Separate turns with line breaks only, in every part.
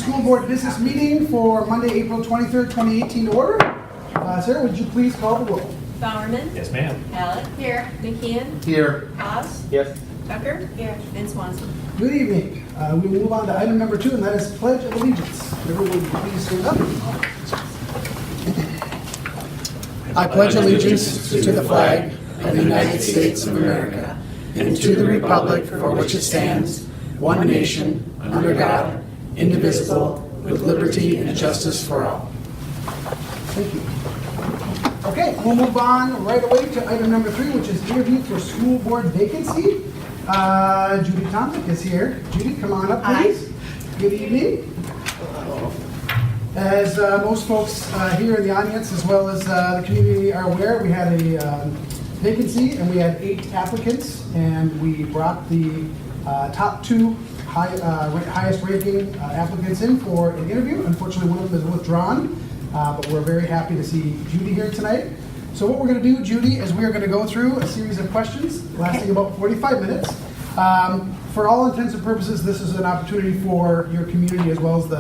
school board business meeting for Monday, April 23rd, 2018 to order. Sarah, would you please call the roll?
Bowerman.
Yes, ma'am.
Hallett. Here. McKeon.
Here.
Haas.
Yes.
Tucker. Here. And Swanson.
Good evening. We will move on to item number 2, and that is Pledge of Allegiance. Everyone, please stand up.
I pledge allegiance to the flag of the United States of America and to the republic for which it stands, one nation, under God, indivisible, with liberty and justice for all.
Thank you. Okay, we'll move on right away to item number 3, which is interview for school board vacancy. Judy Tomczyk is here. Judy, come on up, please. Hi. Good evening. As most folks here in the audience, as well as the community are aware, we had a vacancy and we had 8 applicants, and we brought the top 2 highest ranking applicants in for an interview. Unfortunately, one of them is withdrawn, but we're very happy to see Judy here tonight. So what we're going to do, Judy, is we are going to go through a series of questions lasting about 45 minutes. For all intents and purposes, this is an opportunity for your community as well as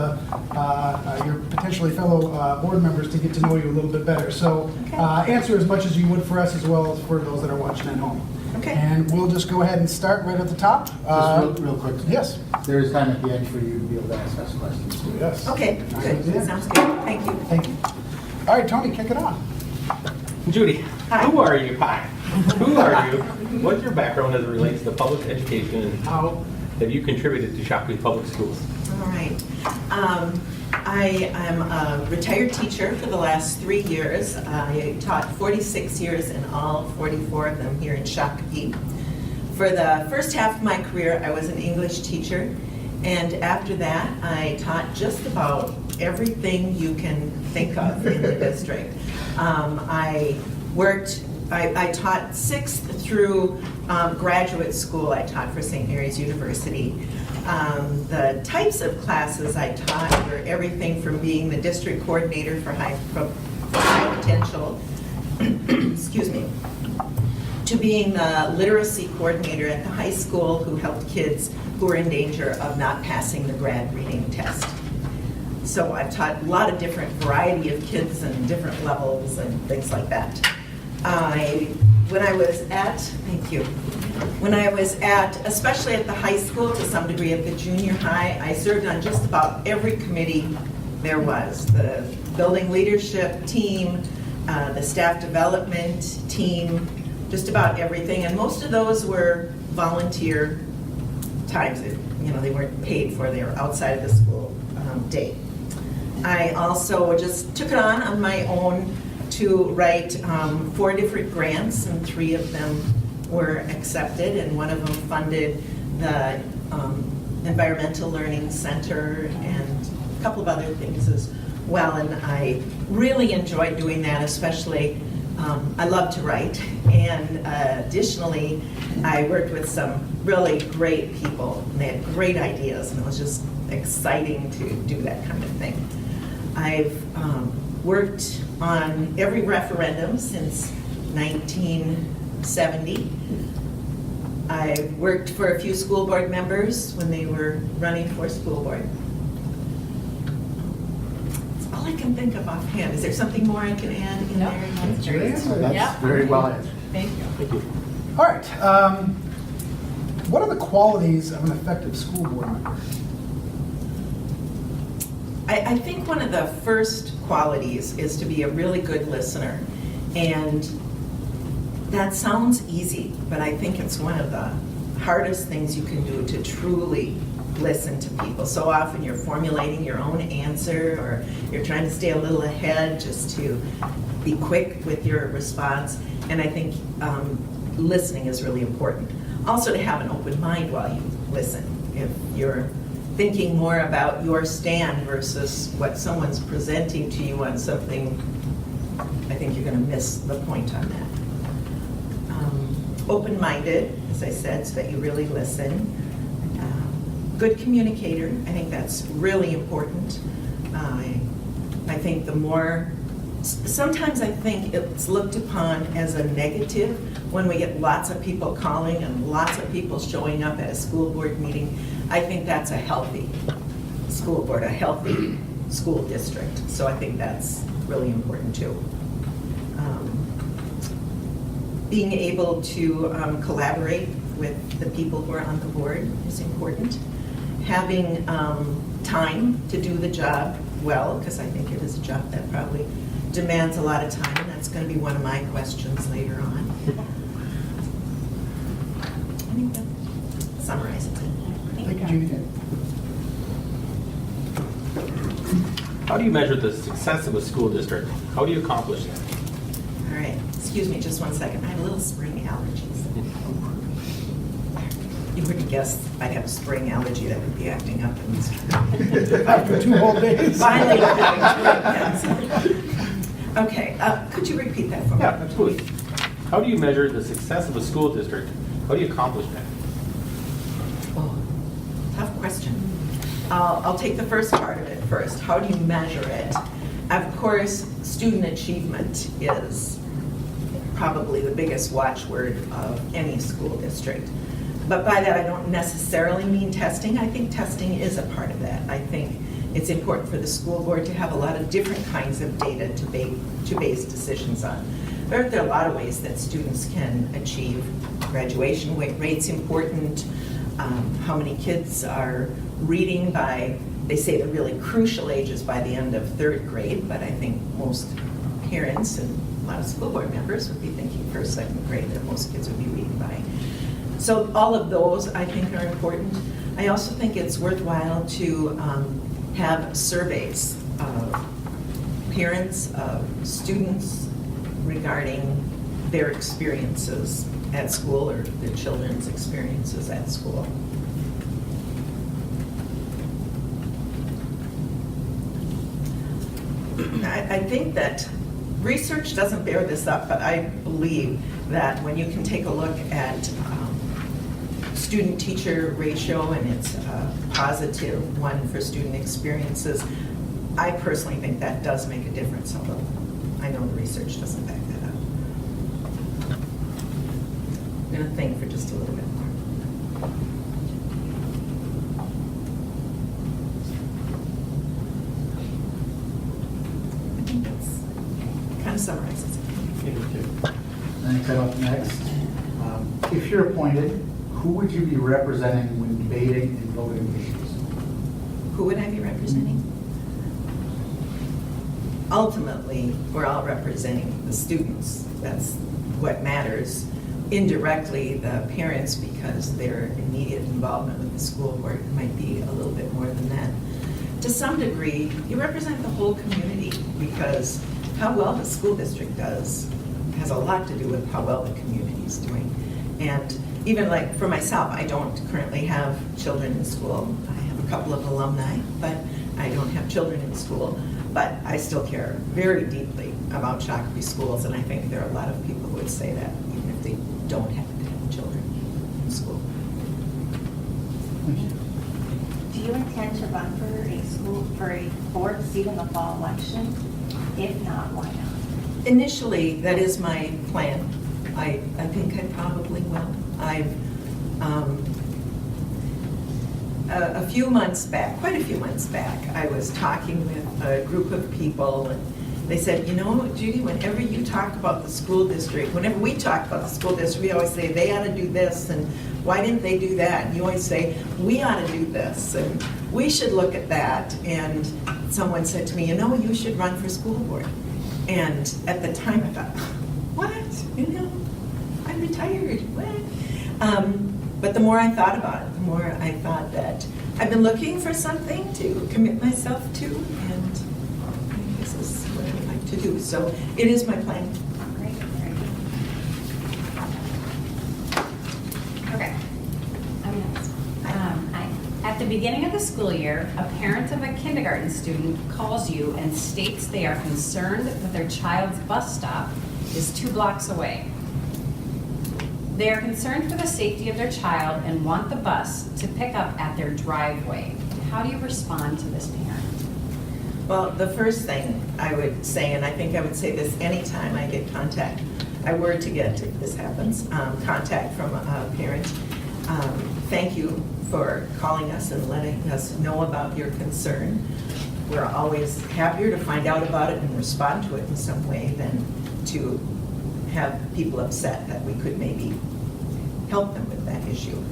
your potentially fellow board members to get to know you a little bit better. So answer as much as you would for us as well as for those that are watching at home.
Okay.
And we'll just go ahead and start right at the top.
Just real quick.
Yes.
There is time at the end for you to be able to ask us questions.
Yes.
Okay, good. That sounds good. Thank you.
Thank you. All right, Tony, kick it on.
Judy,
Hi.
who are you? Hi. Who are you? What's your background as it relates to public education, and how have you contributed to Shakopee Public Schools?
All right. I am a retired teacher for the last 3 years. I taught 46 years and all 44 of them here in Shakopee. For the first half of my career, I was an English teacher. And after that, I taught just about everything you can think of in the district. I taught 6th through graduate school. I taught for St. Mary's University. The types of classes I taught were everything from being the district coordinator for high potential, excuse me, to being the literacy coordinator at the high school who helped kids who were in danger of not passing the grad reading test. So I've taught a lot of different variety of kids and different levels and things like that. When I was at, especially at the high school, to some degree at the junior high, I served on just about every committee there was. The building leadership team, the staff development team, just about everything. And most of those were volunteer times. They weren't paid for, they were outside of the school day. I also just took it on my own to write 4 different grants, and 3 of them were accepted, and one of them funded the Environmental Learning Center and a couple of other things as well. And I really enjoyed doing that, especially I love to write, and additionally I worked with some really great people, and they had great ideas, and it was just exciting to do that kind of thing. I've worked on every referendum since 1970. I worked for a few school board members when they were running for school board. That's all I can think of offhand. Is there something more I can add in there?
That's your answer.
That's very well answered.
Thank you.
Thank you.
All right. What are the qualities of an effective school board member?
I think one of the first qualities is to be a really good listener. And that sounds easy, but I think it's one of the hardest things you can do, to truly listen to people. So often you're formulating your own answer, or you're trying to stay a little ahead just to be quick with your response. And I think listening is really important. Also, to have an open mind while you listen. If you're thinking more about your stand versus what someone's presenting to you on something, I think you're going to miss the point on that. Open-minded, as I said, so that you really listen. Good communicator, I think that's really important. I think the more, sometimes I think it's looked upon as a negative when we get lots of people calling and lots of people showing up at a school board meeting. I think that's a healthy school board, a healthy school district. So I think that's really important too. Being able to collaborate with the people who are on the board is important. Having time to do the job well, because I think it is a job that probably demands a lot of time, and that's going to be one of my questions later on. I think that summarizes it.
Thank you, Judy.
How do you measure the success of a school district? How do you accomplish that?
All right, excuse me just one second. I have a little spring allergies. You wouldn't guess I'd have a spring allergy that would be acting up in this.
After 2 whole days.
Finally, I'm having to write that. Okay, could you repeat that for me?
Yeah, absolutely. How do you measure the success of a school district? How do you accomplish that?
Oh, tough question. I'll take the first part of it first. How do you measure it? Of course, student achievement is probably the biggest watchword of any school district. But by that, I don't necessarily mean testing. I think testing is a part of that. I think it's important for the school board to have a lot of different kinds of data to base decisions on. There are a lot of ways that students can achieve. Graduation rate's important. How many kids are reading by, they say the really crucial ages by the end of 3rd grade, but I think most parents and a lot of school board members would be thinking 1st, 2nd grade that most kids would be reading by. So all of those, I think, are important. I also think it's worthwhile to have surveys of parents, of students regarding their experiences at school or their children's experiences at school. I think that research doesn't bear this up, but I believe that when you can take a look at student-teacher ratio, and it's a positive one for student experiences, I personally think that does make a difference, although I know the research doesn't back that up. I'm going to think for just a little bit more. I think that's kind of summarizes it.
And cut off next. If you're appointed, who would you be representing when debating and voting issues?
Who would I be representing? Ultimately, we're all representing the students. That's what matters. Indirectly, the parents, because their immediate involvement with the school board might be a little bit more than that. To some degree, you represent the whole community, because how well the school district does has a lot to do with how well the community is doing. And even like for myself, I don't currently have children in school. I have a couple of alumni, but I don't have children in school. But I still care very deeply about Shakopee schools, and I think there are a lot of people who would say that, even if they don't happen to have children in school.
Do you intend to run for a board seat in the fall election? If not, why not?
Initially, that is my plan. I think I probably will. I've a few months back, quite a few months back, I was talking with a group of people, and they said, you know, Judy, whenever you talk about the school district, whenever we talk about the school district, we always say they ought to do this, and why didn't they do that? And you always say, we ought to do this, and we should look at that. And someone said to me, you know, you should run for school board. And at the time I thought, what? You know, I'm retired, what? But the more I thought about it, the more I thought that I've been looking for something to commit myself to, and I think this is what I'd like to do. So it is my plan.
Great, very good. Okay. I'm next. At the beginning of the school year, a parent of a kindergarten student calls you and states they are concerned that their child's bus stop is 2 blocks away. They are concerned for the safety of their child and want the bus to pick up at their driveway. How do you respond to this parent?
Well, the first thing I would say, and I think I would say this anytime I get contact, I were to get, if this happens, contact from a parent, thank you for calling us and letting us know about your concern. We're always happier to find out about it and respond to it in some way than to have people upset that we could maybe help them with that issue.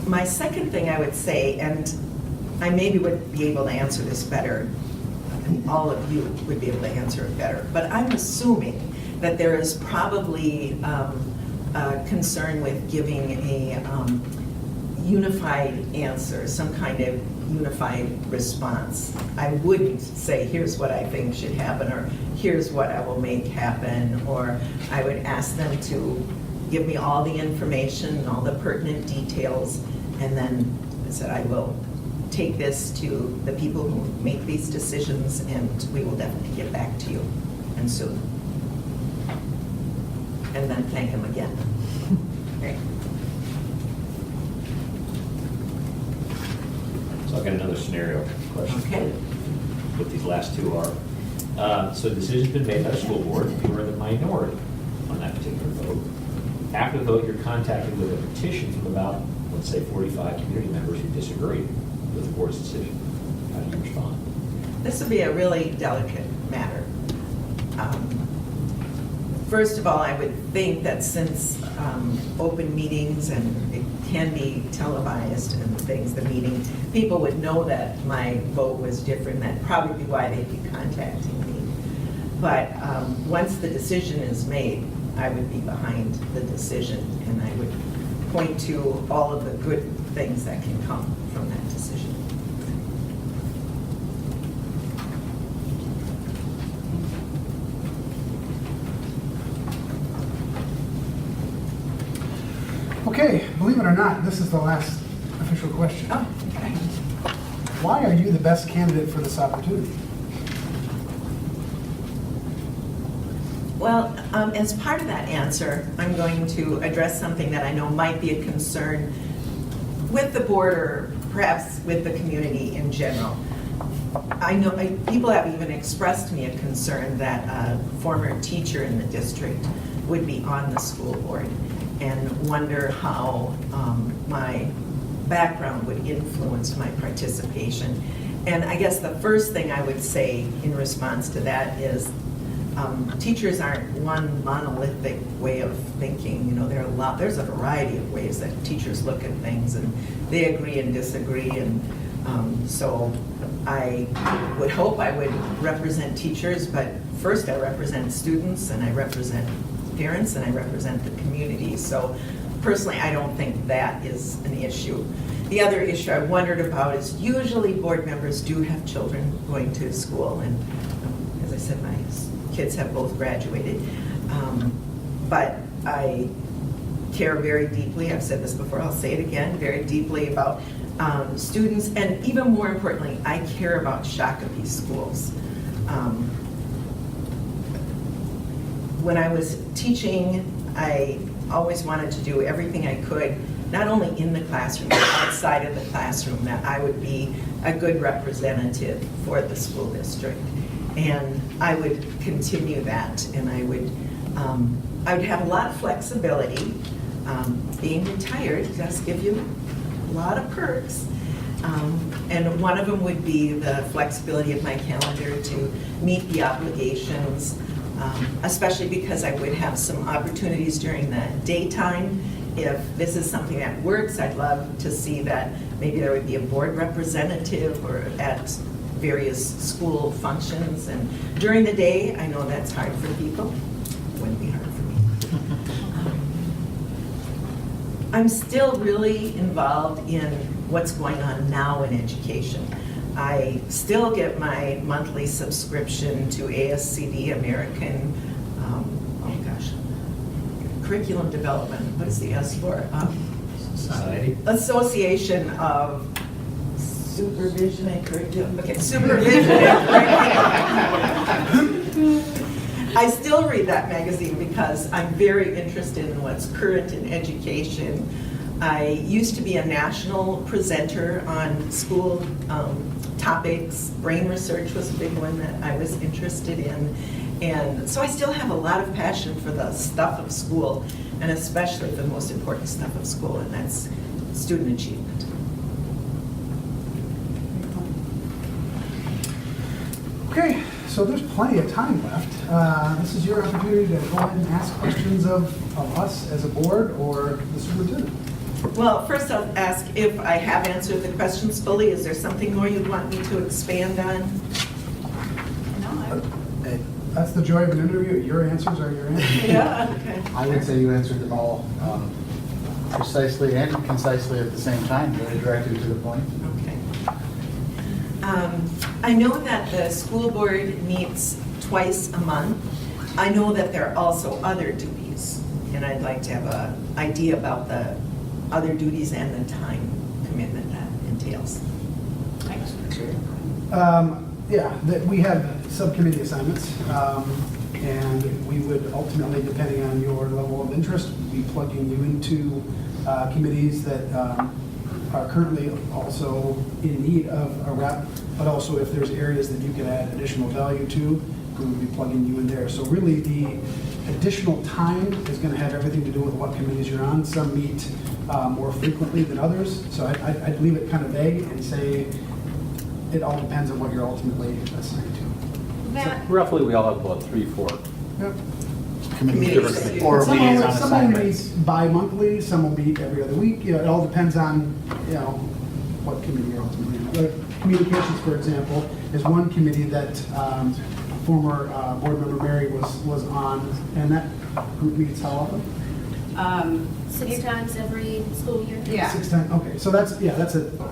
My second thing I would say, and I maybe would be able to answer this better, and all of you would be able to answer it better, but I'm assuming that there is probably a concern with giving a unified answer, some kind of unified response. I wouldn't say, here's what I think should happen, or here's what I will make happen, or I would ask them to give me all the information, all the pertinent details, and then I said, I will take this to the people who make these decisions, and we will definitely get back to you, and soon. And then thank them again. Okay.
So I've got another scenario question.
Okay.
What these last two are. So the decision's been made by the school board, you were in the minority on that particular vote. After the vote, you're contacted with a petition from about, let's say, 45 community members who disagree with the board's decision. How do you respond?
This would be a really delicate matter. First of all, I would think that since open meetings and it can be televised and things, the meeting, people would know that my vote was different. That'd probably be why they'd be contacting me. But once the decision is made, I would be behind the decision, and I would point to all of the good things that can come from that decision.
Okay, believe it or not, this is the last official question.
Oh, okay.
Why are you the best candidate for this opportunity?
Well, as part of that answer, I'm going to address something that I know might be a concern with the board or perhaps with the community in general. I know people have even expressed to me a concern that a former teacher in the district would be on the school board and wonder how my background would influence my participation. And I guess the first thing I would say in response to that is teachers aren't one monolithic way of thinking. You know, there's a variety of ways that teachers look at things, and they agree and disagree. And so I would hope I would represent teachers, but first I represent students, and I represent parents, and I represent the community. So personally, I don't think that is an issue. The other issue I wondered about is usually board members do have children going to school, and as I said, my kids have both graduated. But I care very deeply, I've said this before, I'll say it again, very deeply about students, and even more importantly, I care about Shakopee schools. When I was teaching, I always wanted to do everything I could, not only in the classroom, but outside of the classroom, that I would be a good representative for the school district. And I would continue that, and I would have a lot of flexibility. Being retired does give you a lot of perks. And one of them would be the flexibility of my calendar to meet the obligations, especially because I would have some opportunities during the daytime. If this is something that works, I'd love to see that maybe there would be a board representative or at various school functions. And during the day, I know that's hard for people. It wouldn't be hard for me. I'm still really involved in what's going on now in education. I still get my monthly subscription to ASCD, American, curriculum development. What is the S for?
Society?
Association of Supervision and Curriculum. Okay, Supervision and Curriculum. I still read that magazine because I'm very interested in what's current in education. I used to be a national presenter on school topics. Brain research was a big one that I was interested in. And so I still have a lot of passion for the stuff of school. and especially for the most important stuff of school, and that's student achievement.
Okay, so there's plenty of time left. This is your opportunity to go ahead and ask questions of us as a board or the superintendent.
Well, first I'll ask if I have answered the questions fully. Is there something more you'd want me to expand on?
No,
That's the joy of an interview. Your answers are your answers.
Yeah, okay.
I would say you answered them all precisely and concisely at the same time, very directly to the point.
Okay. I know that the school board meets twice a month. I know that there are also other duties, and I'd like to have an idea about the other duties and the time commitment that entails.
Yeah, that we have subcommittee assignments, and we would ultimately, depending on your level of interest, be plugging you into committees that are currently also in need of a rep, but also if there's areas that you could add additional value to, we would be plugging you in there. So really, the additional time is going to have everything to do with what committees you're on. Some meet more frequently than others, so I'd leave it kind of vague and say it all depends on what you're ultimately assigned to.
That,
Roughly, we all have about 3, 4.
Yep.
Committees.
Or
Some
liaison
will
assignments.
meet bi-monthly, some will meet every other week. You know, it all depends on, you know, what committee you're ultimately on. Like communications, for example, is one committee that former board member Mary was on, and that group meets how often?
6 times every school year?
Yeah.
6 times, okay. So that's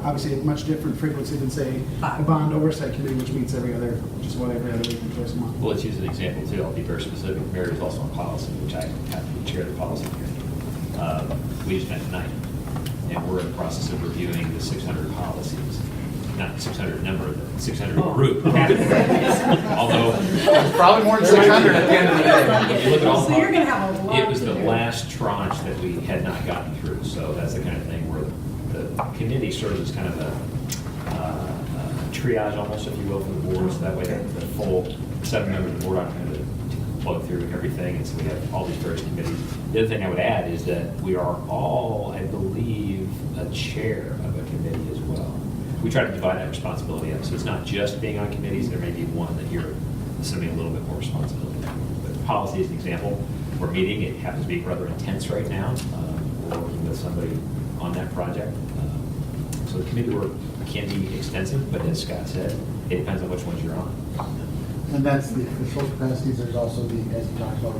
obviously a much different frequency than, say, a bond oversight committee, which meets every other week and twice a month.
Well, let's use an example too. I'll be very specific. Mary is also on policy, which I have to chair the policy committee. We just met tonight, and we're in the process of reviewing the 600 policies. Not 600 number, the 600 group. Although,
It's probably more than 600 at the end of the day.
when you look at all,
So you're gonna have a lot
it was
to
the
do.
last tranche that we had not gotten through. So that's the kind of thing where the committee serves as kind of a triage almost, if you will, for the board. So that way the full 7 members of the board aren't going to plug through everything. And so we have all these various committees. The other thing I would add is that we are all, I believe, a chair of a committee as well. We try to divide that responsibility up. So it's not just being on committees. There may be one that you're assuming a little bit more responsibility. But policy is an example. We're meeting. It happens to be rather intense right now. We're working with somebody on that project. So the committee work can be extensive, but as Scott said, it depends on which ones you're on.
And that's the official capacities. There's also the, as you talked about,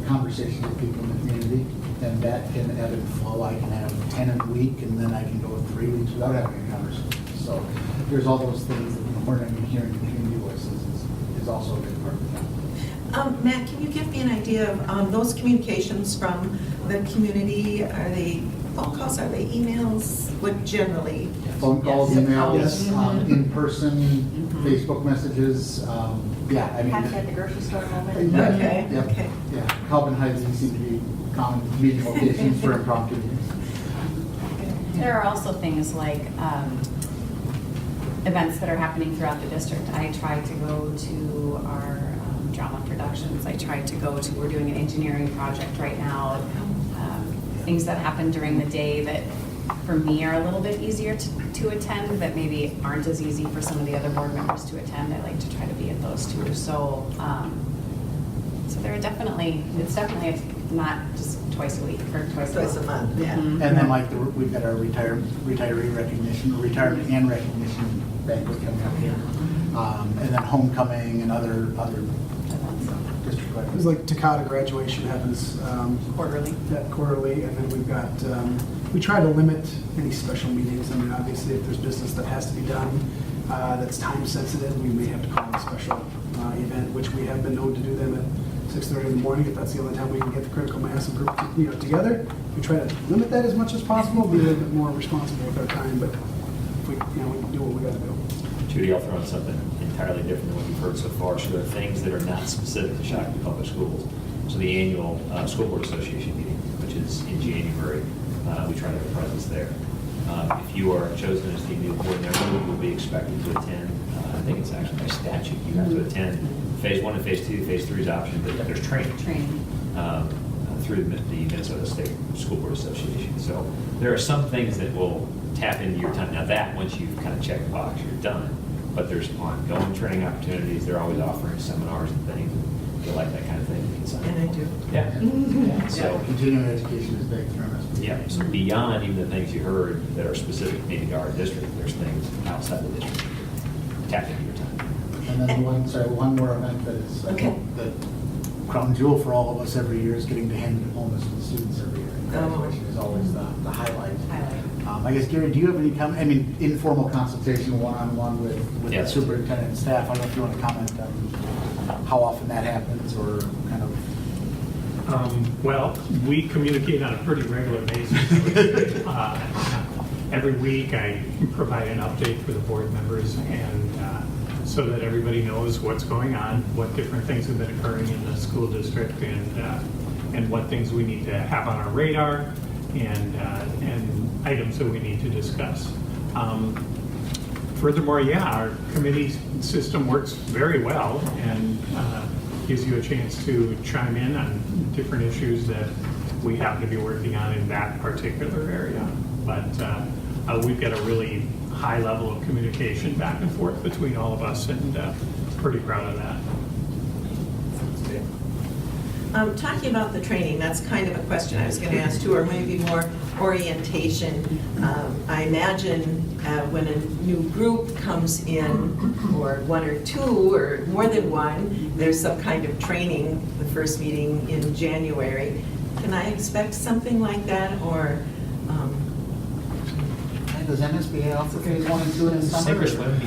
conversations with people in the community, and that can ebb and flow. I can have 10 in a week, and then I can go 3 weeks without having a conversation. So there's all those things that we're going to be hearing the community voices is also a big part of that.
Matt, can you give me an idea of those communications from the community? Are they phone calls, are they emails? What generally?
Phone calls,
Yes.
emails,
Yes.
in person, Facebook messages. Yeah, I mean.
Have to at the grocery store moment.
Okay,
Yep.
okay.
Yeah, Calvin Heights seem to be common meeting locations for impromptu meetings.
there are also things like events that are happening throughout the district. I try to go to our drama productions. I try to go to, we're doing an engineering project right now. Things that happen during the day that for me are a little bit easier to attend, that maybe aren't as easy for some of the other board members to attend. I like to try to be at those too. So, so there are definitely, it's definitely not just twice a week or twice
Twice a month, yeah.
Mhm.
And then like we've got our retiree recognition, retirement and recognition banquet coming up here. And then homecoming and other district
It's
events.
like Takata graduation happens
Quarterly.
quarterly, and then we've got, we try to limit any special meetings. I mean, obviously, if there's business that has to be done that's time sensitive, we may have to call a special event, which we have been known to do them at 6:30 in the morning, if that's the only time we can get the critical mass and group together. We try to limit that as much as possible, be a little bit more responsible with our time, but if we can do what we gotta do.
Judy, I'll throw in something entirely different than what you've heard so far. So there are things that are not specific to Shakopee Public Schools. So the annual School Board Association meeting, which is in January, we try to have a presence there. If you are chosen as the new board member, you will be expected to attend. I think it's actually by statute, you have to attend Phase 1 and Phase 2. Phase 3 is option, but there's training.
Training.
through the Minnesota State School Board Association. So there are some things that will tap into your time. Now that, once you've kind of checked the box, you're done. But there's ongoing training opportunities. They're always offering seminars and things. If you like that kind of thing, you can sign up.
And I do.
Yeah. Yeah. So,
Continuing education is big for MSP.
yeah, so beyond even the things you heard that are specific maybe to our district, there's things outside the district that tap into your time.
And then one more event that is,
Okay.
the crown jewel for all of us every year is getting to hand diplomas to the students every year. Graduation is always the highlight. I guess, Gary, do you have any comment, I mean, informal consultation, one-on-one with the
Yes.
superintendent and staff? I don't know if you want to comment on how often that happens or kind of.
Well, we communicate on a pretty regular basis. Every week, I provide an update for the board members, and so that everybody knows what's going on, what different things have been occurring in the school district, and what things we need to have on our radar, and items that we need to discuss. Furthermore, yeah, our committee system works very well and gives you a chance to chime in on different issues that we happen to be working on in that particular area. But we've got a really high level of communication back and forth between all of us, and pretty proud of that.
Talking about the training, that's kind of a question I was going to ask too, or maybe more orientation. I imagine when a new group comes in, or one or two, or more than one, there's some kind of training, the first meeting in January. Can I expect something like that, or?
Does NSBA also phase 1 and 2 in the summer?
Sink or swim.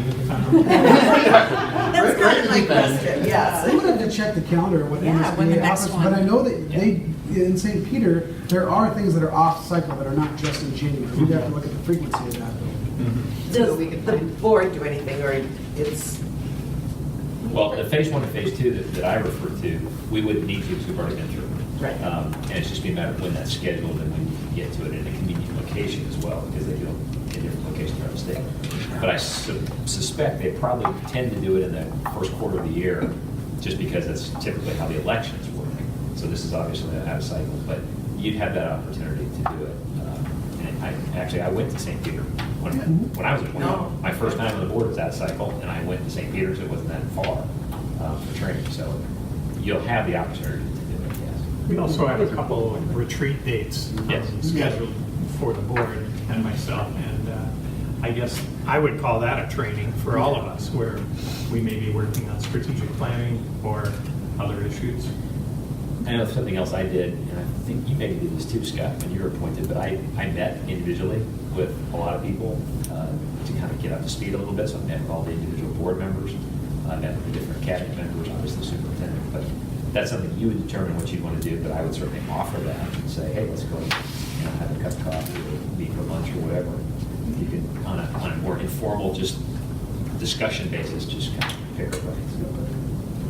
That's kind of my question,
I
yes.
would have to check the calendar what
Yeah, when the
MSBA
next
offers,
one-
but I know that they, in St. Peter, there are things that are off cycle that are not just in January. We'd have to look at the frequency of that.
Does the board do anything, or it's?
Well, the phase 1 and phase 2 that I refer to, we wouldn't need to because we've already been through.
Right.
And it's just a matter of when that's scheduled and when you can get to it in a convenient location as well, because they do it in different locations throughout the state. But I suspect they probably tend to do it in the first quarter of the year, just because that's typically how the elections work. So this is obviously out of cycle, but you'd have that opportunity to do it. And I went to St. Peter when I was at
Oh.
my first time on the board was out of cycle, and I went to St. Peter's. It wasn't that far for training, so you'll have the opportunity to do it. Yes.
We also have a couple of retreat dates
Yes.
scheduled for the board and myself, and I guess I would call that a training for all of us, where we may be working on strategic planning or other issues.
I know something else I did, and I think you maybe did this too, Scott, when you were appointed, but I met individually with a lot of people to kind of get up to speed a little bit. So I met with all the individual board members, I met with the different cabinet members, obviously the superintendent, but that's something you would determine what you'd want to do, but I would certainly offer that and say, hey, let's go have a cup of coffee or meet for lunch or whatever. You could, on a more informal, just discussion basis, just kind of pick everybody.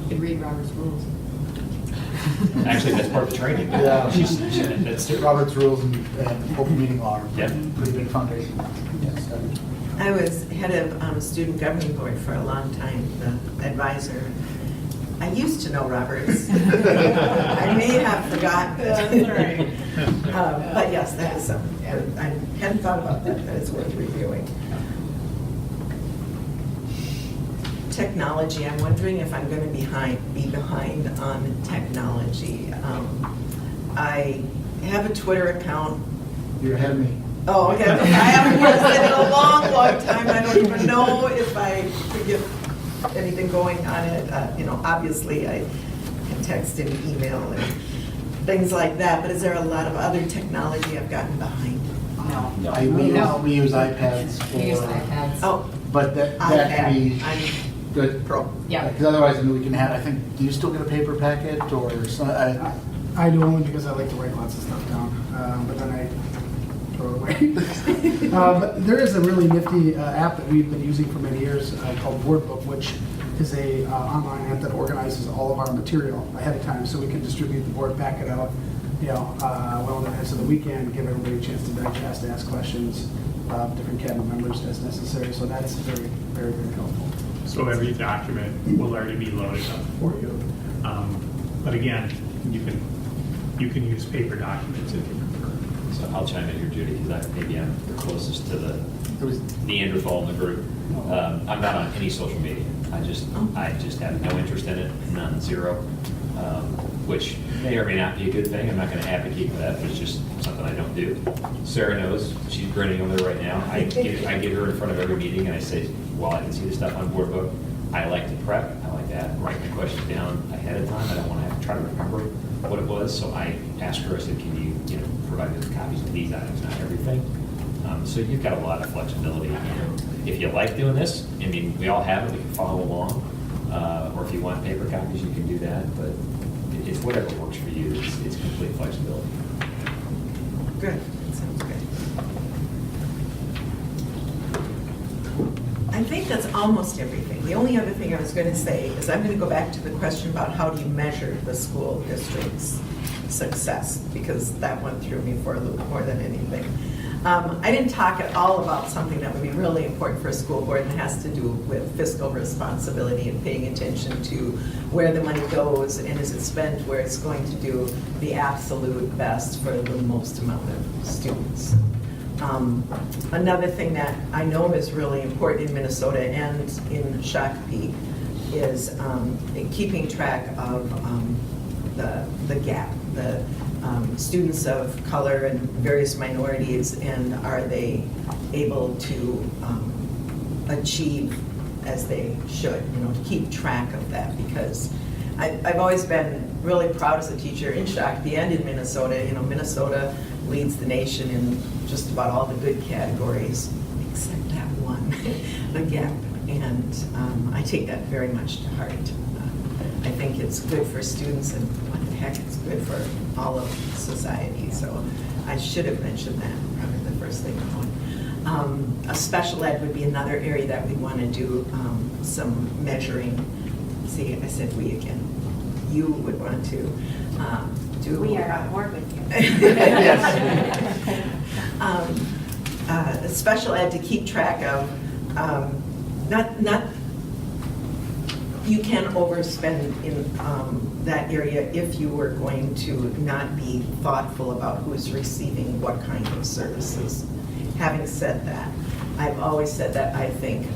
You can read Robert's rules.
Actually, that's part of the training.
Yeah.
That's it.
Robert's rules and open meeting law are
Yeah.
pretty big foundation. Yes.
I was head of student governing board for a long time, the advisor. I used to know Roberts. I may have forgotten it. But yes, that is something. I hadn't thought about that, but it's worth reviewing. Technology, I'm wondering if I'm going to be behind on technology. I have a Twitter account.
You're ahead of me.
Oh, okay. I haven't used it in a long, long time. I don't even know if I could get anything going on it. Obviously I can text and email and things like that, but is there a lot of other technology I've gotten behind?
No.
We use iPads for.
We use iPads.
Oh,
But that can be
I'm
good.
pro.
Yeah.
Because otherwise, we can have, I think, do you still get a paper packet or some?
I do only because I like to write lots of stuff down, but then I throw it away. But there is a really nifty app that we've been using for many years called Boardbook, which is a online app that organizes all of our material ahead of time, so we can distribute the board, back it out, well in advance of the weekend, give everybody a chance to digest, ask questions, different cabinet members as necessary. So that's very, very, very helpful.
So every document will already be loaded up for you. But again, you can you can use paper documents if you prefer.
So I'll chime in here, Judy, because maybe I'm the closest to the Neanderthal in the group. I'm not on any social media. I just have no interest in it, none, zero, which may or may not be a good thing. I'm not going to advocate for that, but it's just something I don't do. Sarah knows. She's grinning over there right now. I get her in front of every meeting, and I say, while I can see the stuff on board book, I like to prep. I like to write my questions down ahead of time. I don't want to have to try to remember what it was. So I asked her, I said, can you provide me with copies of these items, not everything. So you've got a lot of flexibility. If you like doing this, I mean, we all have it, we can follow along. Or if you want paper copies, you can do that, but it's whatever works for you. It's complete flexibility.
Good, that sounds good. I think that's almost everything. The only other thing I was going to say is I'm going to go back to the question about how do you measure the school district's success, because that went through me for a loop more than anything. I didn't talk at all about something that would be really important for a school board, and it has to do with fiscal responsibility and paying attention to where the money goes and is it spent where it's going to do the absolute best for the most amount of students. Another thing that I know is really important in Minnesota and in Shakopee is keeping track of the gap, the students of color and various minorities, and are they able to achieve as they should, to keep track of that, because I've always been really proud as a teacher in Shakopee and in Minnesota. Minnesota leads the nation in just about all the good categories, except that one, the gap, and I take that very much to heart. I think it's good for students, and what the heck, it's good for all of society. So I should have mentioned that probably the first thing going. A special ed would be another area that we want to do some measuring. See, I said we again. You would want to do.
We are on board with you.
Yes. Special ed to keep track of, not. You can overspend in that area if you were going to not be thoughtful about who's receiving what kind of services. Having said that, I've always said that I think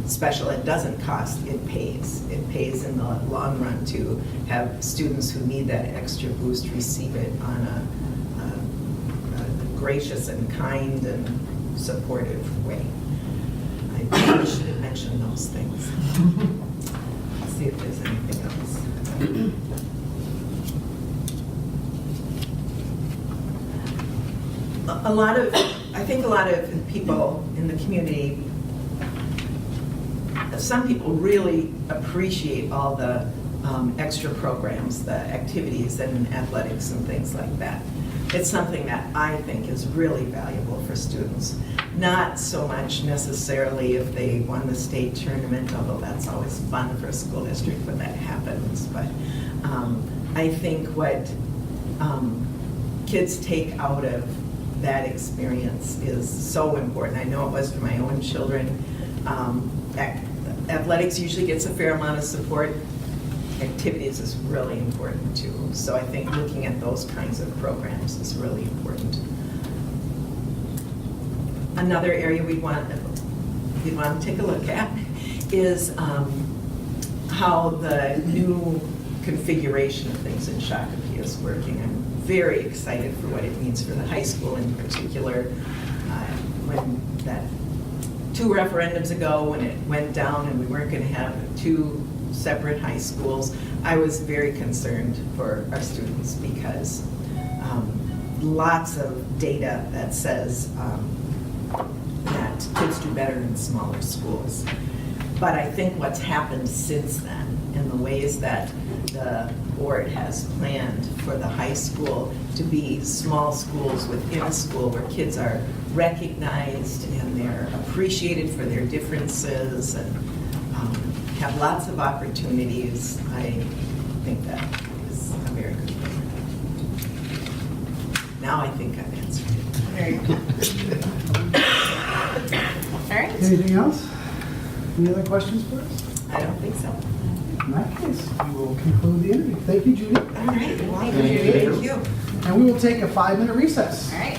special ed doesn't cost, it pays. It pays in the long run to have students who need that extra boost receive it on a gracious and kind and supportive way. I probably should have mentioned those things. See if there's anything else. I think a lot of people in the community, some people really appreciate all the extra programs, the activities and athletics and things like that. It's something that I think is really valuable for students. Not so much necessarily if they won the state tournament, although that's always fun for a school district when that happens. But I think what kids take out of that experience is so important. I know it was for my own children. Athletics usually gets a fair amount of support. Activities is really important too. So I think looking at those kinds of programs is really important. Another area we want to take a look at is how the new configuration of things in Shakopee is working. I'm very excited for what it means for the high school in particular. When that 2 referendums ago, when it went down and we weren't going to have 2 separate high schools, I was very concerned for our students because lots of data that says that kids do better in smaller schools. But I think what's happened since then, in the ways that the board has planned for the high school to be small schools within a school where kids are recognized and they're appreciated for their differences and have lots of opportunities, I think that is a very good thing. Now I think I've answered it.
Very good. All right.
Anything else? Any other questions for us?
I don't think so.
In that case, we will conclude the interview. Thank you, Judy.
All right, thank you.
And we will take a 5-minute recess.
All right.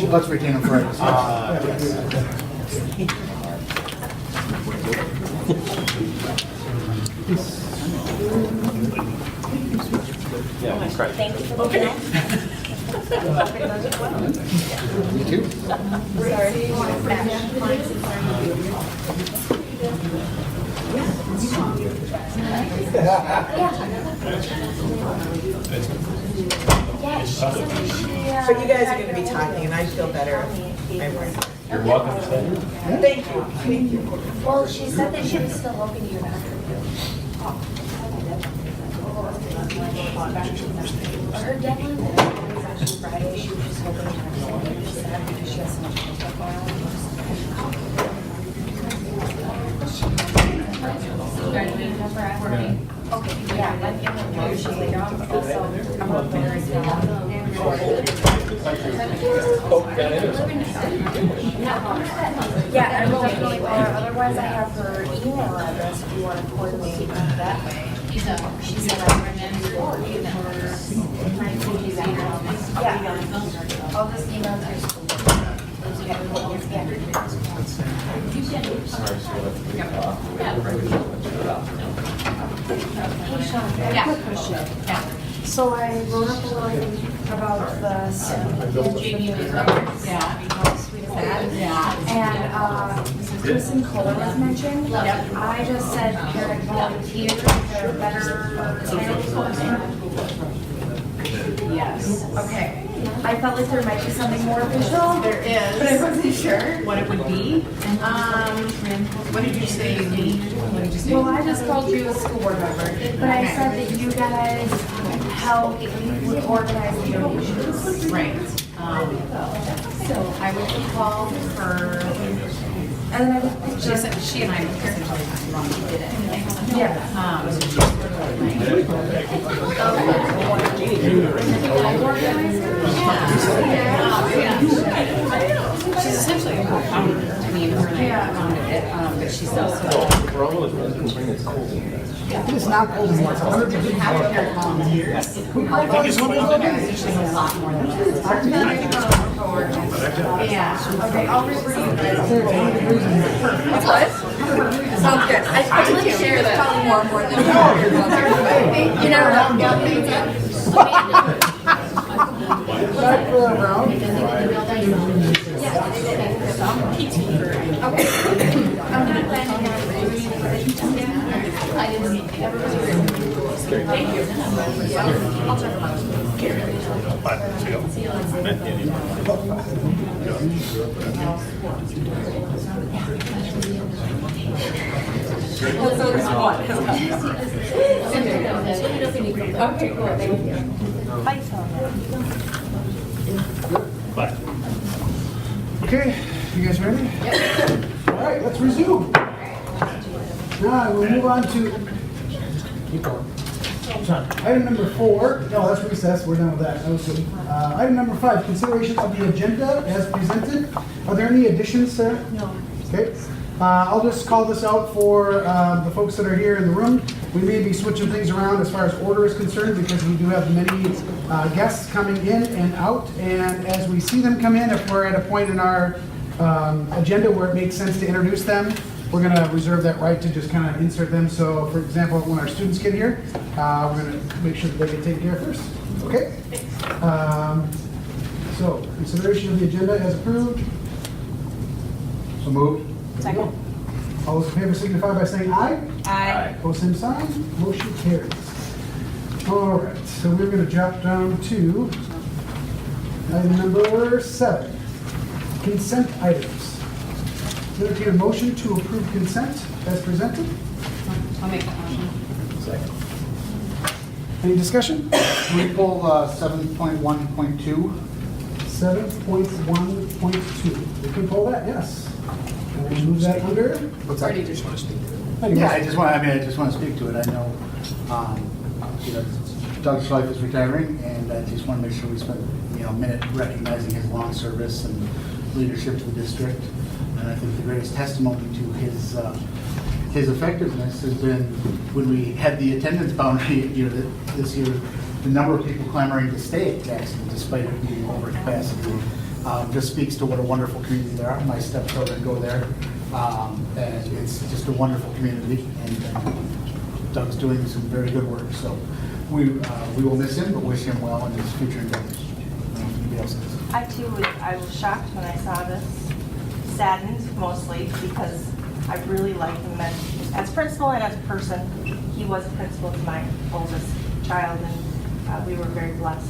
Let's retain them for.
Yeah, that's right.
Thank you for looking out.
You too?
But you guys are going to be talking, and I feel better.
You're welcome to stay.
Thank you, thank you.
Well, she said that she was still hoping you would contribute. Her deadline was actually Friday. She was just hoping to contribute. She said because she has so much stuff going on. Okay, yeah, let me know she later on. So I'm not very Yeah, I'm definitely, or otherwise I have her email address if you want to coordinate that way. She said I recommend or email her. Yeah, I'll just email her. Hey Sean, I have a quick question. So I wrote up a little thing about the Jamie sweet as that. And Kristen Kohler was mentioned. I just said parent volunteers are better.
Yes.
Okay. I felt like there might be something more official.
There is.
But I wasn't sure.
What it would be? What did you say you need? What did you say?
Well, I just called you a school board member, but I said that you guys help with organize the donations.
Right. So I would call her.
And then I was
She and I essentially did it.
yeah.
She's essentially a co-founder. I mean, her and I founded it, but she's also.
For all those residents, bring this cold in.
It is not cold anymore. It's 100 degrees.
Have a parent volunteers. Usually has a lot more than that. Yeah.
Okay, I'll refer you guys.
What? Sounds good. I would share that. Probably more than you never know.
Back for a round.
Okay. I'm not planning on I didn't see Thank you. I'll check them out. Okay, cool. Thank you. Bye.
But
Okay, you guys ready? Yep. All right, let's resume. Now we'll move on to item number 4. No, that's recess. We're done with that. That was good. Item number 5, consideration of the agenda as presented. Are there any additions, Sarah? No. Okay. I'll just call this out for the folks that are here in the room. We may be switching things around as far as order is concerned because we do have many guests coming in and out. And as we see them come in, if we're at a point in our agenda where it makes sense to introduce them, we're going to reserve that right to just kind of insert them. So, for example, when our students get here, we're going to make sure that they get taken care of first. Okay? So, consideration of the agenda as approved.
So moved.
Second.
All those in favor signify by saying aye.
Aye.
Opposed, same sign. Motion carries. All right, so we're going to drop down to item number 7, consent items. Entertain a motion to approve consent as presented.
I'll make that motion.
Second.
Any discussion?
Can we pull 7.1.2?
7.1.2. We can pull that, yes. And we'll move that under.
What's that?
Already just want to speak to it.
Yeah, I just want to speak to it. I know, you know, Doug's wife is retiring, and I just want to make sure we spend a minute recognizing his long service and leadership to the district. And I think the greatest testimony to his effectiveness has been when we had the attendance boundary this year, the number of people clamoring to stay at Jackson despite it being over capacity just speaks to what a wonderful community there are. My stepchildren go there, and it's just a wonderful community, and Doug's doing some very good work. So we will miss him, but wish him well in his future endeavors. Anybody else?
I was shocked when I saw this, saddened mostly because I really like him as principal and as a person. He was a principal to my oldest child, and we were very blessed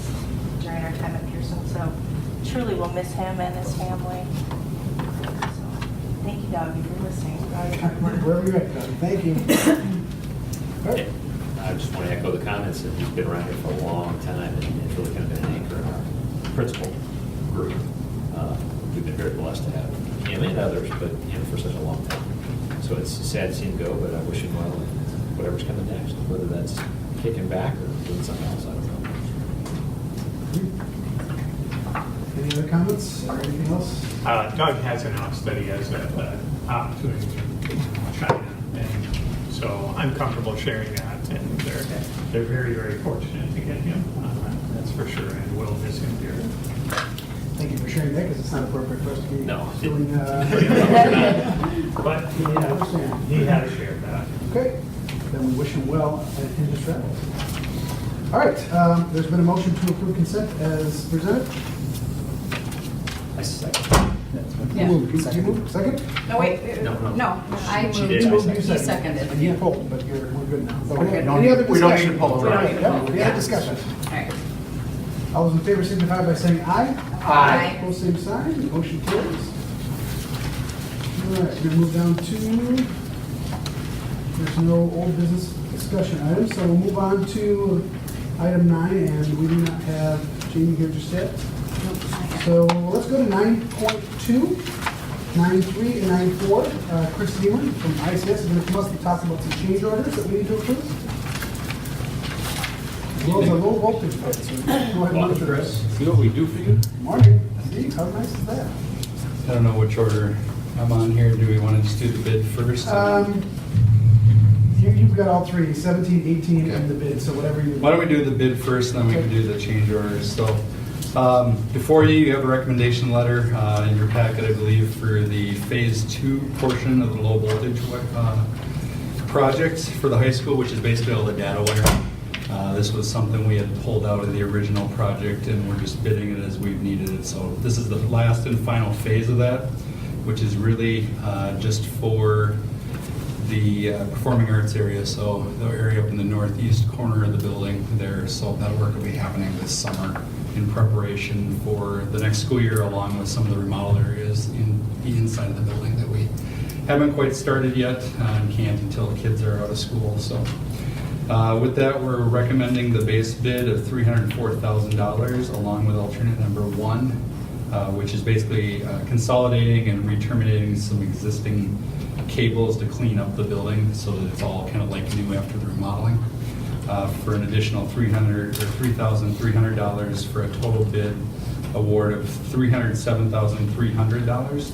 during our time at Pearson. So truly we'll miss him and his family. So thank you, Doug, if you're listening.
Wherever you're at, Doug. Thank you. All right.
I just want to echo the comments that he's been around here for a long time, and it's really kind of been an anchor in our principal group. We've been very blessed to have him and others, but for such a long time. So it's sad to see him go, but I wish him well in whatever's coming next, whether that's kicking back or doing something else, I don't know.
Any other comments or anything else?
Doug has announced that he has an opportunity in China, and so I'm comfortable sharing that, and they're very, very fortunate to get him, that's for sure, and we'll miss him dearly.
Thank you for sharing that, because it's not appropriate for us to be doing.
But he has shared that.
Okay, then we wish him well in his travels. All right, there's been a motion to approve consent as presented.
I second.
Yeah.
You moved, second?
No, wait,
No.
I
She
moved.
did.
You moved, you
He seconded.
And you pulled, but we're good now. So
Okay,
any other discussion?
we don't need to pull.
We don't need- no, Any other discussion?
All right.
All those in favor signify by saying aye.
Aye.
Opposed, same sign, motion carries. All right, we're gonna move down to, there's no old business discussion items, so we'll move on to item 9, and we do not have Jamie here just yet. So let's go to 9.2, 9.3, and 9.4. Chris Zeman from ICS is going to come up and talk about some change orders that we need to approve. As well as a low voltage bid, so go ahead and
Morning,
look at
Chris.
this.
See what we do for you?
Morning. See, how nice is that?
I don't know which order I'm on here. Do we want to just do the bid first?
You've got all three, 17, 18, and the bid, so whatever you.
Why don't we do the bid first, and then we can do the change orders. So before you have a recommendation letter in your packet, I believe, for the phase 2 portion of the low voltage project for the high school, which is basically all the data wiring. This was something we had pulled out of the original project, and we're just bidding it as we've needed it. So this is the last and final phase of that, which is really just for the performing arts area, so the area up in the northeast corner of the building there. So that work will be happening this summer in preparation for the next school year, along with some of the remodel areas in the inside of the building that we haven't quite started yet and can't until the kids are out of school. So with that, we're recommending the base bid of $304,000 along with alternate number 1, which is basically consolidating and re-terminating some existing cables to clean up the building so that it's all kind of like new after the remodeling, for an additional $3,300 for a total bid award of $307,300.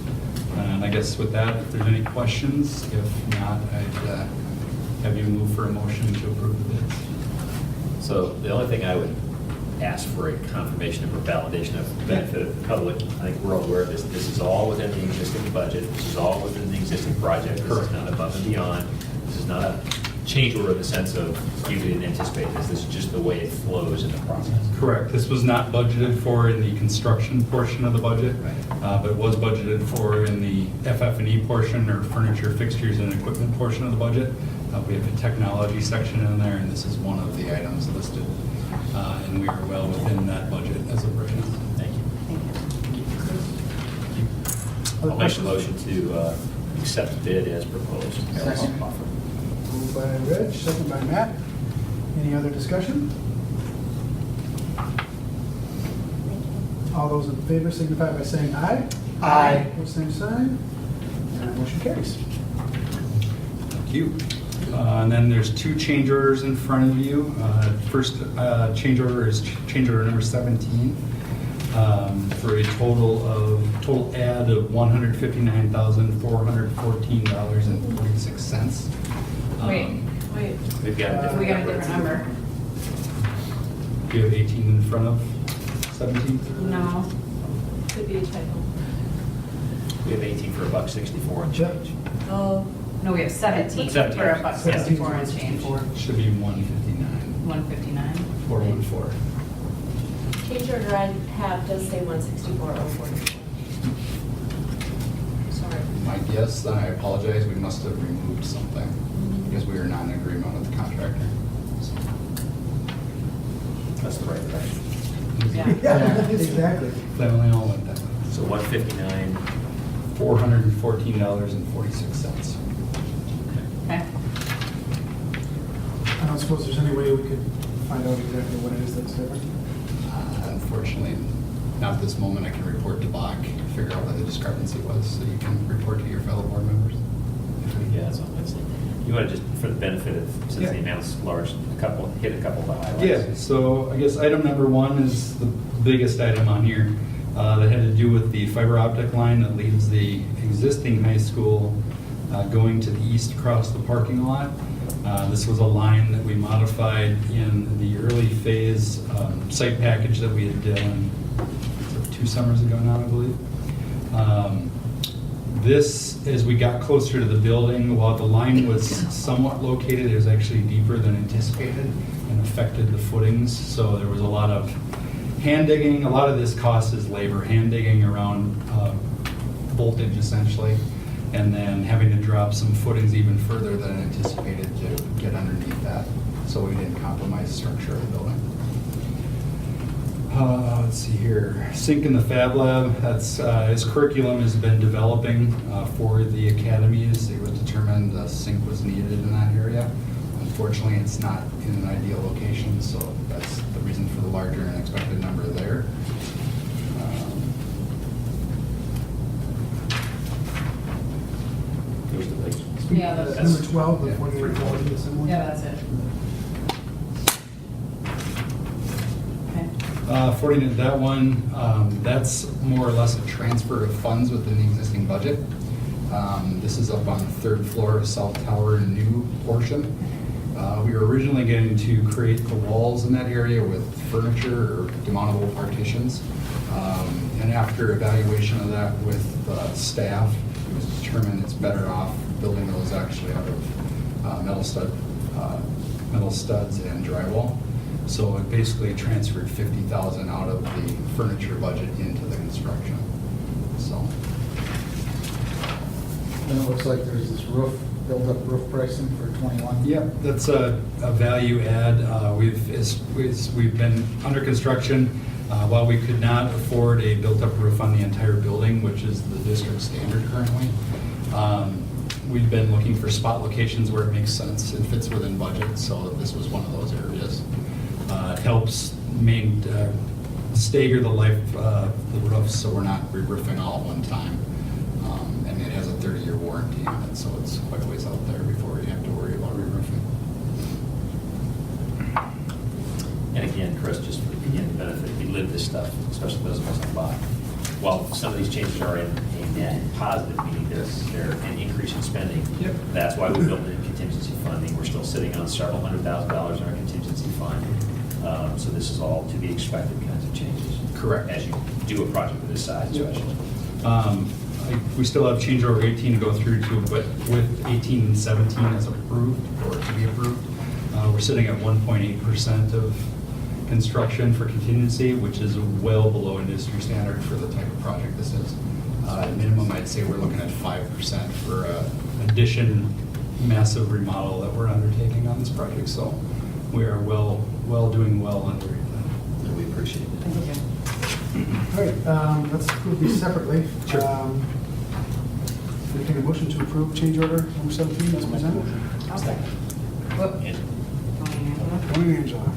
And I guess with that, if there's any questions, if not, I'd have you move for a motion to approve the bids.
So the only thing I would ask for a confirmation of or validation of benefit of the public. I think we're all aware of this. This is all within the existing budget. This is all within the existing project. This is not above and beyond. This is not a change order in the sense of you didn't anticipate this. This is just the way it flows in the process.
Correct. This was not budgeted for in the construction portion of the budget, but was budgeted for in the FF&E portion, or furniture, fixtures, and equipment portion of the budget. We have a technology section in there, and this is one of the items listed. And we are well within that budget as of right now.
Thank you.
Other
I'll make a
questions?
motion to accept the bid as proposed.
Second. Moved by Reg, second by Matt. Any other discussion? All those in favor signify by saying aye.
Aye.
Pose same sign. And motion carries.
Thank you. And then there's 2 change orders in front of you. First change order is change order number 17 for a total add of $159,414.46.
Wait,
We've got a
we
different
got a different number.
Do you have 18 in front of 17?
No.
Could be a typo.
We have 18 for $1.64 and
Yep.
change.
Oh,
No, we have 17 for $1.64 and change.
Should be 159.
159.
414.
change order I have does say 164,044. Sorry.
My guess, then I apologize, we must have removed something because we are not in agreement with the contractor.
That's the right direction.
Yeah.
Yeah, exactly.
Definitely all went that way.
So 159,
$414.46.
Okay.
I don't suppose there's any way we could find out exactly what it is that's different.
Unfortunately, not at this moment. I can report to Bach, figure out what the discrepancy was, so you can report to your fellow board members.
yeah, so that's, you want to just, for the benefit of, since
Yeah.
the amount's large, hit a couple of the highlights.
Yeah, so I guess item number 1 is the biggest item on here. That had to do with the fiber optic line that leaves the existing high school going to the east across the parking lot. This was a line that we modified in the early phase site package that we had done 2 summers ago now, I believe. This, as we got closer to the building, while the line was somewhat located, it was actually deeper than anticipated and affected the footings. So there was a lot of hand digging. A lot of this cost is labor, hand digging around voltage essentially, and then having to drop some footings even further than anticipated to get underneath that, so we didn't compromise the structure of the building. Let's see here, sink in the Fab Lab, that's, his curriculum has been developing for the academies. It was determined the sink was needed in that area. Unfortunately, it's not in an ideal location, so that's the reason for the larger than expected number there.
Goes to like,
Yeah, that's,
Number 12, the
Yeah.
48 quality assembly.
yeah, that's it. Okay.
49, that one, that's more or less a transfer of funds within the existing budget. This is up on the 3rd floor of South Tower, new portion. We were originally going to create the walls in that area with furniture or demountable partitions. And after evaluation of that with staff, it was determined it's better off building those actually out of metal studs and drywall. So it basically transferred 50,000 out of the furniture budget into the construction. So,
And it looks like there's this built-up roof pricing for 21.
yeah, that's a value add. We've been under construction. While we could not afford a built-up roof on the entire building, which is the district standard currently, we've been looking for spot locations where it makes sense and fits within budget. So this was one of those areas. It helps stagger the life of the roofs, so we're not re-roofing all at one time. And it has a 30-year warranty on it, so it's quite a ways out there before you have to worry about re-roofing.
and again, Chris, just for the benefit, we live this stuff, especially those of us on bot. While some of these changes are in a net positive, meaning they're an increase in spending.
Yep.
That's why we built in contingency funding. We're still sitting on several $100,000 in our contingency fund. So this is all to be expected kinds of changes.
Correct.
As you do a project of this size, especially.
We still have change order 18 to go through to, but with 18 and 17 as approved or to be approved, we're sitting at 1.8% of construction for contingency, which is well below industry standard for the type of project this is. At minimum, I'd say we're looking at 5% for an addition, massive remodel that we're undertaking on this project. So we are doing well under that.
And we appreciate it.
Thank you.
All right, let's approve these separately.
Sure.
Entertain a motion to approve change order number 17 as presented.
I'll second. Whoop.
And
Tony and Angela.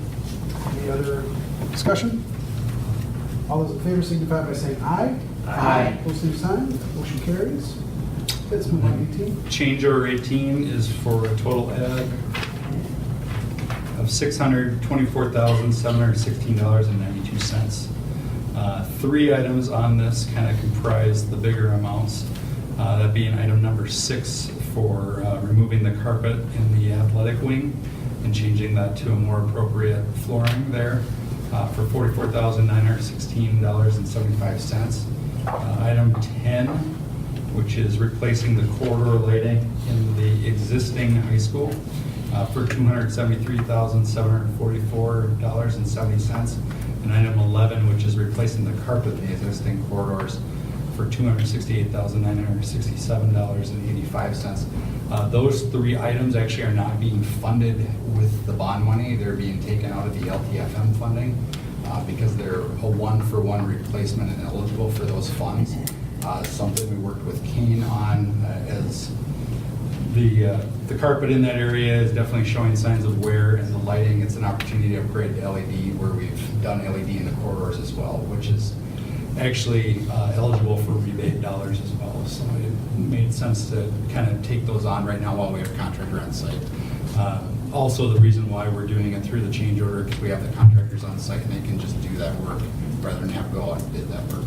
Any other discussion? All those in favor signify by saying aye.
Aye.
Opposed, same sign. Motion carries. Let's move on to 18.
Change order 18 is for a total add of $624,716.92. Three items on this kind of comprise the bigger amounts. That being item number 6 for removing the carpet in the athletic wing and changing that to a more appropriate flooring there for $44,916.75. Item 10, which is replacing the corridor lighting in the existing high school for $273,744.70. And item 11, which is replacing the carpet in the existing corridors for $268,967.85. Those three items actually are not being funded with the bond money. They're being taken out of the LTFM funding because they're a one-for-one replacement and eligible for those funds. Something we worked with Kane on as the carpet in that area is definitely showing signs of wear, and the lighting, it's an opportunity to upgrade to LED where we've done LED in the corridors as well, which is actually eligible for rebate dollars as well. So it made sense to kind of take those on right now while we have a contractor on site. Also, the reason why we're doing it through the change order, because we have the contractors on site and they can just do that work rather than have to go out and bid that work.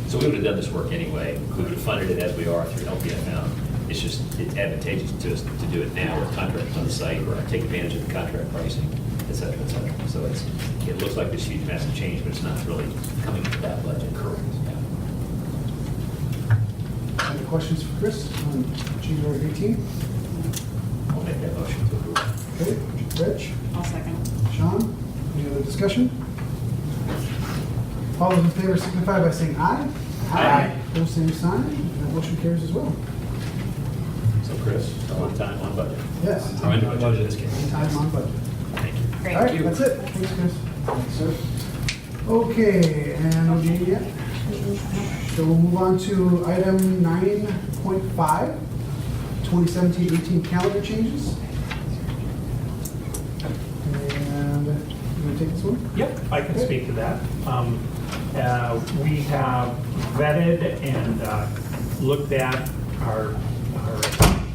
So we would have done this work anyway. We would have funded it as we are through LPFM. It's advantageous to us to do it now with contractors on the site, or take advantage of the contract pricing, et cetera, et cetera. So it looks like this huge massive change, but it's not really coming to that budget. Correct. Yeah.
Any questions for Chris on change order 18?
I'll make that motion to approve.
Okay, Rich,
I'll second.
Sean, any other discussion? All those in favor signify by saying aye.
Aye.
Pose same sign, that motion carries as well.
So Chris, on time, on budget.
Yes.
On budget in this case.
Time on budget.
Thank you.
Great.
All right, that's it. Thanks, Chris. Thanks, sir. Okay, and no Jamie yet? So we'll move on to item 9.5, 2017-18 calendar changes. And you want to take this one?
Yep, I can speak to that. We have vetted and looked at our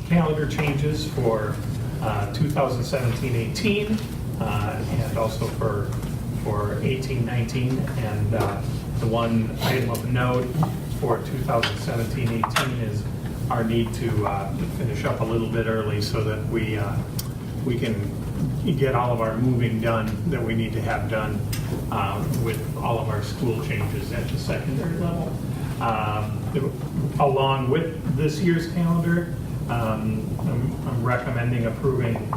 calendar changes for 2017-18 and also for 18-19. And the one item of note for 2017-18 is our need to finish up a little bit early so that we can get all of our moving done that we need to have done with all of our school changes at the secondary level. Along with this year's calendar, I'm recommending approving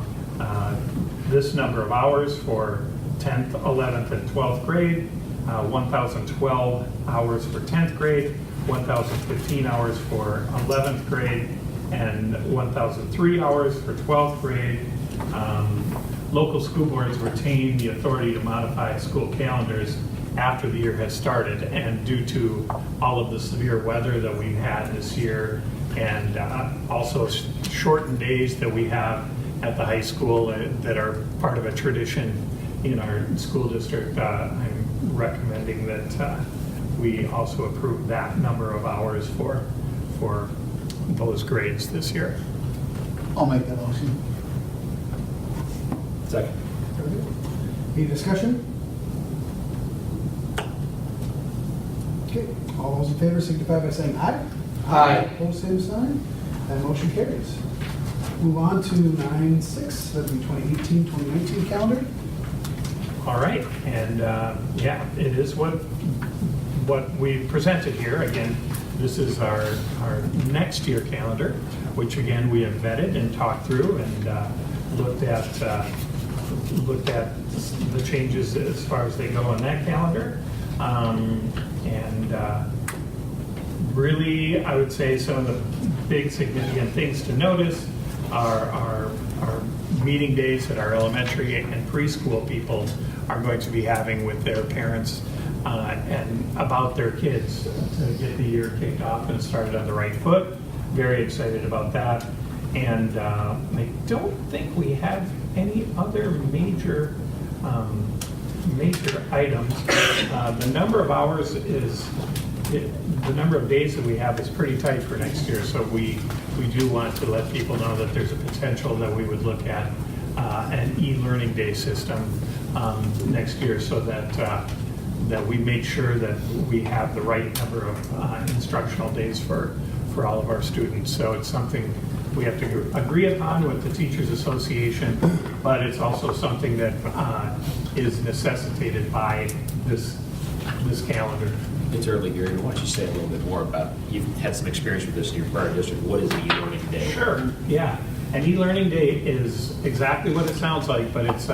this number of hours for 10th, 11th, and 12th grade, 1,012 hours for 10th grade, 1,015 hours for 11th grade, and 1,003 hours for 12th grade. Local school boards retain the authority to modify school calendars after the year has started, and due to all of the severe weather that we've had this year, and also shortened days that we have at the high school that are part of a tradition in our school district, I'm recommending that we also approve that number of hours for those grades this year.
I'll make that motion.
Second.
Any discussion? Okay, all those in favor signify by saying aye.
Aye.
Pose same sign, that motion carries. Move on to 9.6, that'd be 2018-2019 calendar.
All right, and yeah, it is what we presented here. Again, this is our next year calendar, which again we have vetted and talked through and looked at the changes as far as they go on that calendar. Really, I would say some of the big significant things to notice are meeting days that our elementary and preschool people are going to be having with their parents and about their kids to get the year kicked off and started on the right foot. Very excited about that. And I don't think we have any other major items. The number of hours is the number of days that we have is pretty tight for next year, so we do want to let people know that there's a potential that we would look at an e-learning day system next year, so that we make sure that we have the right number of instructional days for all of our students. So it's something we have to agree upon with the Teachers Association, but it's also something that is necessitated by this calendar.
It's early, Gary, why don't you say a little bit more about, you've had some experience with this in your prior district, what is an e-learning day?
Sure, yeah. An e-learning day is exactly what it sounds like, but it's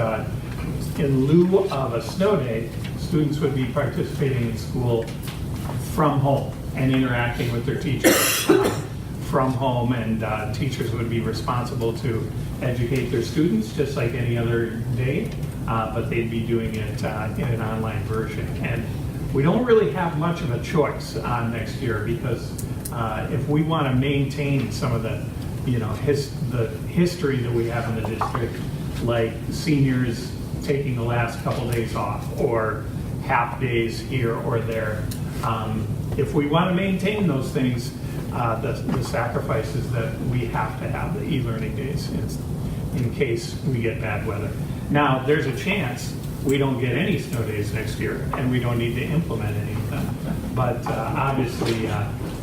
in lieu of a snow day, students would be participating in school from home and interacting with their teachers from home, and teachers would be responsible to educate their students just like any other day, but they'd be doing it in an online version. And we don't really have much of a choice next year, because if we want to maintain some of the, the history that we have in the district, like seniors taking the last couple days off or half days here or there, if we want to maintain those things, the sacrifices that we have to have the e-learning days in case we get bad weather. Now, there's a chance we don't get any snow days next year, and we don't need to implement any of them. But obviously,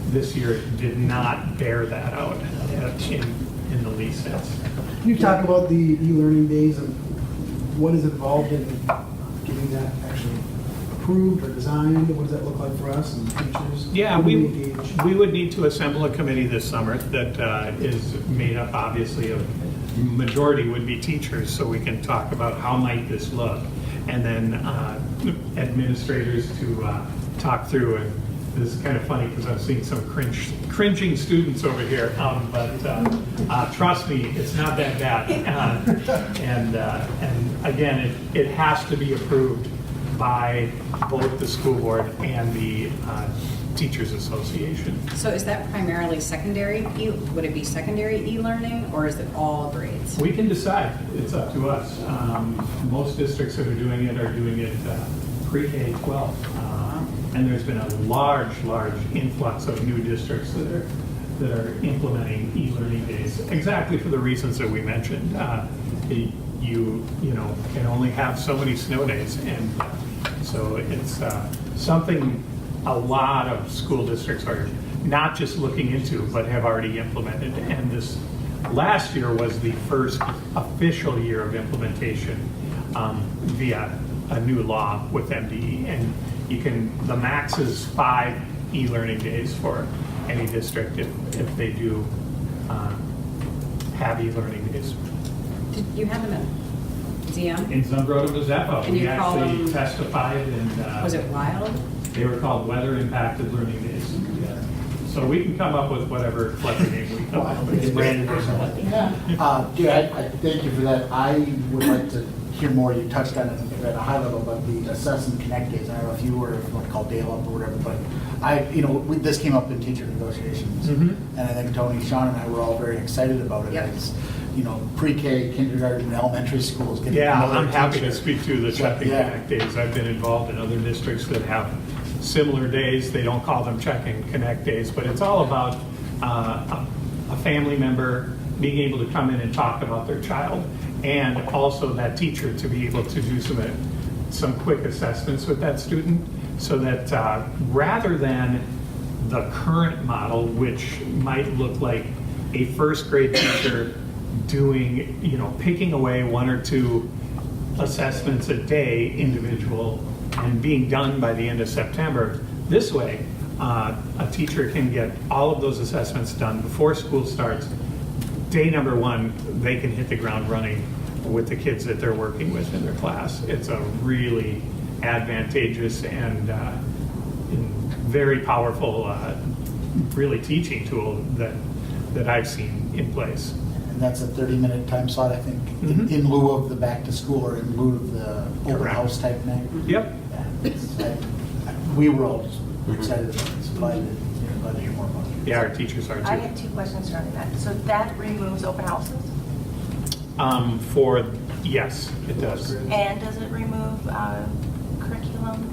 this year did not bear that out in the least sense.
Can you talk about the e-learning days and what is involved in getting that actually approved or designed? What does that look like for us and teachers?
Yeah,
How do
we
engage?
would need to assemble a committee this summer that is made up obviously of, majority would be teachers, so we can talk about how might this look, and then administrators to talk through. And this is kind of funny because I'm seeing some cringing students over here, but trust me, it's not that bad. And again, it has to be approved by both the school board and the Teachers Association.
So is that primarily secondary? Would it be secondary e-learning, or is it all grades?
We can decide. It's up to us. Most districts that are doing it pre-K 12. And there's been a large influx of new districts that are implementing e-learning days, exactly for the reasons that we mentioned. You can only have so many snow days, and so it's something a lot of school districts are not just looking into, but have already implemented. And this last year was the first official year of implementation via a new law with MDE. And the max is 5 e-learning days for any district if they do have e-learning days.
Did you have them at DM?
In Zumbrota, Mazeppa,
And
we
you call
actually
them-
testified, and
Was it wild?
they were called weather-impacted learning days. So we can come up with whatever clever name we come up with.
Brandon or something. Dude, I thank you for that. I would like to hear more. You touched on it at a high level about the assess and connect days. I don't know if you were, if you want to call Dale up or whatever, but this came up in teacher negotiations.
Mhm.
And I think Tony, Sean, and I were all very excited about it.
Yep.
It's, pre-K, kindergarten, and elementary schools getting
Yeah,
another
I'm happy to
teacher.
speak to the check-in
Yeah.
connect days. I've been involved in other districts that have similar days. They don't call them check-in connect days, but it's all about a family member being able to come in and talk about their child, and also that teacher to be able to do some quick assessments with that student, so that rather than the current model, which might look like a first grade teacher doing, picking away 1 or 2 assessments a day, individual, and being done by the end of September. This way, a teacher can get all of those assessments done before school starts. Day number 1, they can hit the ground running with the kids that they're working with in their class. It's a really advantageous and very powerful, really teaching tool that I've seen in place.
And that's a 30-minute time slot, I think,
Mhm.
in lieu of the back to school or in lieu of the open
Correct.
house type thing.
Yep.
Yeah, we were all just excited about it, so glad to hear more about it.
Yeah, our teachers are
I
too.
had 2 questions surrounding that. So that removes open houses?
Yes, it does.
And does it remove curriculum,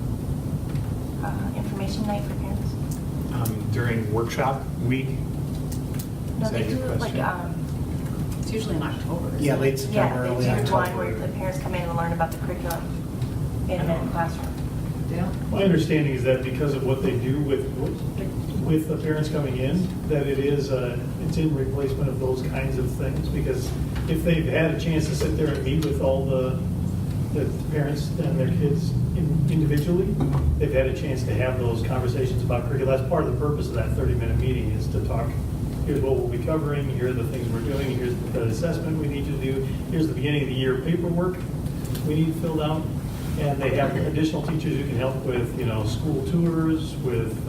information reconvention night for parents?
During workshop week?
No,
Is
they
that
do
your
it like,
question?
It's usually in October. isn't
Yeah,
it?
late September,
yeah,
early
they do one
October.
where the parents come in and learn about the curriculum in a classroom.
Dale?
My understanding is that because of what they do with the parents coming in, that it's in replacement of those kinds of things, because if they've had a chance to sit there and meet with all the parents and their kids individually, they've had a chance to have those conversations about curriculum. That's part of the purpose of that 30-minute meeting, is to talk, here's what we'll be covering, here are the things we're doing, here's the assessment we need you to do, here's the beginning of the year paperwork we need filled out. And they have additional teachers who can help with, school tours, with,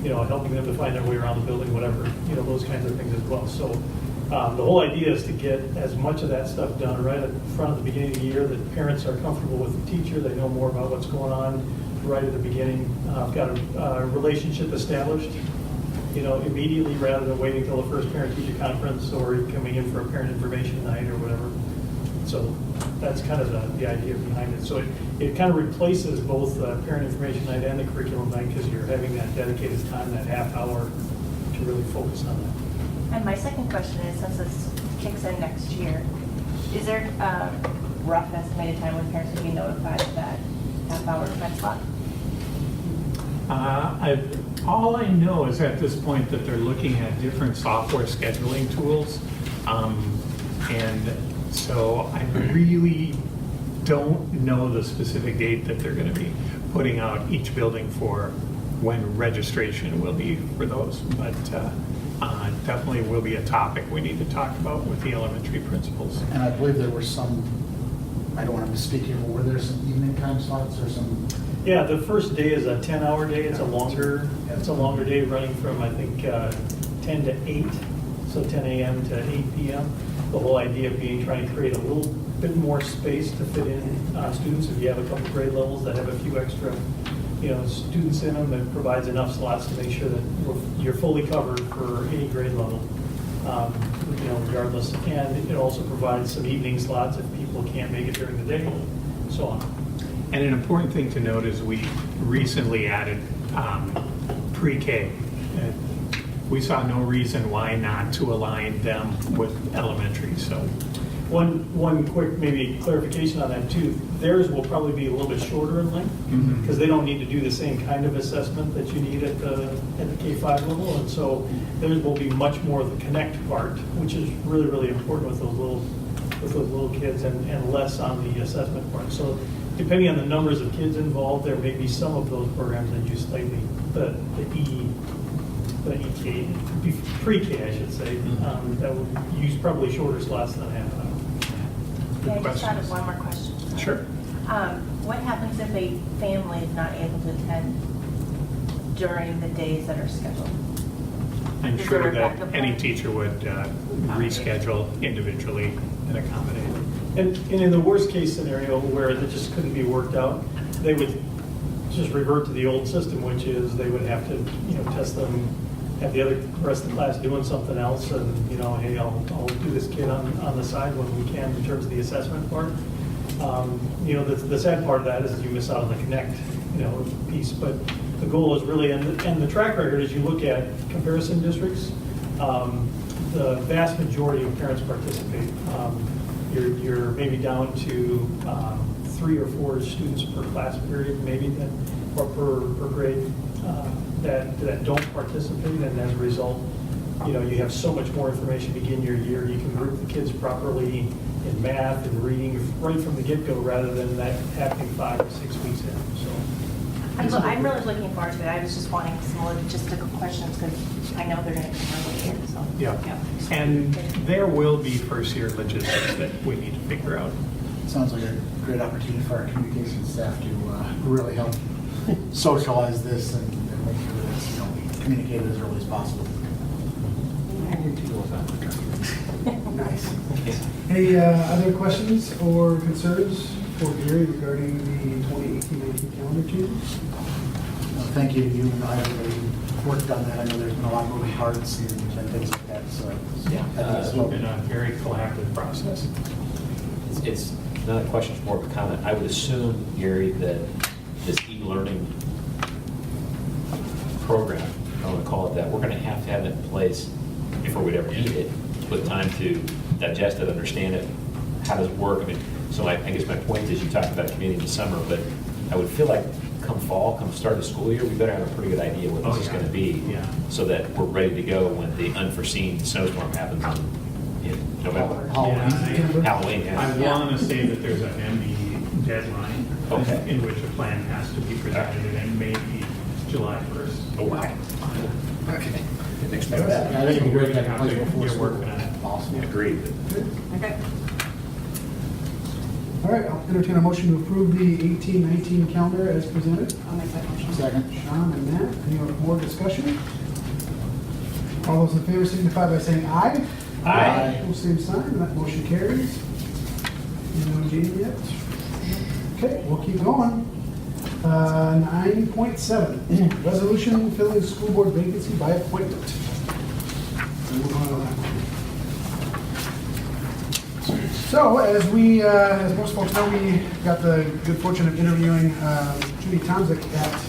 helping them to find their way around the building, whatever, those kinds of things as well. So the whole idea is to get as much of that stuff done right at the front of the beginning of the year, that parents are comfortable with the teacher, they know more about what's going on right at the beginning. I've got a relationship established, immediately, rather than waiting until the first parent-teacher conference or coming in for a parent information night or whatever. So that's kind of the idea behind it. So it kind of replaces both the parent information night and the curriculum night, because you're having that dedicated time, that half hour, to really focus on that.
And my second question is, since this kicks in next year, is there a rough estimated time when parents will be notified of that half-hour time slot?
All I know is at this point that they're looking at different software scheduling tools. And so I really don't know the specific date that they're going to be putting out each building for when registration will be for those. But definitely will be a topic we need to talk about with the elementary principals.
And I believe there were some, I don't want to misspeak here, but were there some evening time slots or some?
Yeah, the first day is a 10-hour day. It's a longer day, running from, I think, 10 to 8, so 10 a.m. to 8 p.m. The whole idea being trying to create a little bit more space to fit in students. If you have a couple grade levels that have a few extra, students in them, it provides enough slots to make sure that you're fully covered for any grade level, regardless. And it also provides some evening slots if people can't make it during the day, so on.
And an important thing to note is we recently added pre-K. We saw no reason why not to align them with elementary. So,
one quick maybe clarification on that too. Theirs will probably be a little bit shorter in length, because they don't need to do the same kind of assessment that you need at the K-5 level, and so theirs will be much more of the connect part, which is really, really important with those little kids, and less on the assessment part. So depending on the numbers of kids involved, there may be some of those programs that use slightly the EK, pre-K, I should say, that would use probably shorter slots than half an hour.
Yeah, I just thought of one more question.
sure.
What happens if a family is not able to attend during the days that are scheduled?
I'm
Is
sure
there a
that
backup
any
plan?
teacher would reschedule individually and accommodate.
And in the worst case scenario where it just couldn't be worked out, they would just revert to the old system, which is they would have to, test them, have the rest of the class doing something else, and, hey, I'll do this kid on the side when we can in terms of the assessment part. The sad part of that is you miss out on the connect, piece, but the goal is really, and the track record, as you look at comparison districts, the vast majority of parents participate. You're maybe down to 3 or 4 students per class period, maybe, or per grade, that don't participate, and as a result, you have so much more information to begin your year. You can group the kids properly in math and reading right from the get-go, rather than that happening 5 or 6 weeks in. So
I'm really looking forward to it. I was just wanting some logistical questions, because I know they're going to come early here, so.
Yeah. And there will be first-year logistics that we need to figure out.
Sounds like a great opportunity for our communication staff to really help socialize this and make sure that it's communicated as early as possible. Nice.
Any other questions or concerns for Gary regarding the 2018-19 calendar changes?
Thank you. You and I have really worked on that. I know there's been a lot of moving parts and things like that. So
It's been a very collaborative process.
It's not a question, it's more of a comment. I would assume, Gary, that this e-learning program, I want to call it that, we're going to have it in place before we'd ever need it, with time to digest it, understand it, how does it work? I mean, so I guess my point is, you talked about community in the summer, but I would feel like come fall, come start of the school year, we better have a pretty good idea what this is going to be, so that we're ready to go when the unforeseen snowstorm happens in November. Halloween, yeah.
I want to say that there's an MB deadline in which a plan has to be presented, and maybe July 1st.
Oh, wow.
Okay.
Didn't expect that.
I think we're going to have to before
You're
school.
working on it.
Awesome.
Agreed.
Okay.
All right, I'll entertain a motion to approve the 18-19 calendar as presented.
I'll make that motion.
Second.
Sean and Matt, any more discussion? All those in favor signify by saying aye.
Aye.
Opposed, same sign, that motion carries. No Jamie yet? Okay, we'll keep going. 9.7, resolution filling school board vacancy by appointment. We'll move on to that. So, as most folks know, we got the good fortune of interviewing Judy Tomzik at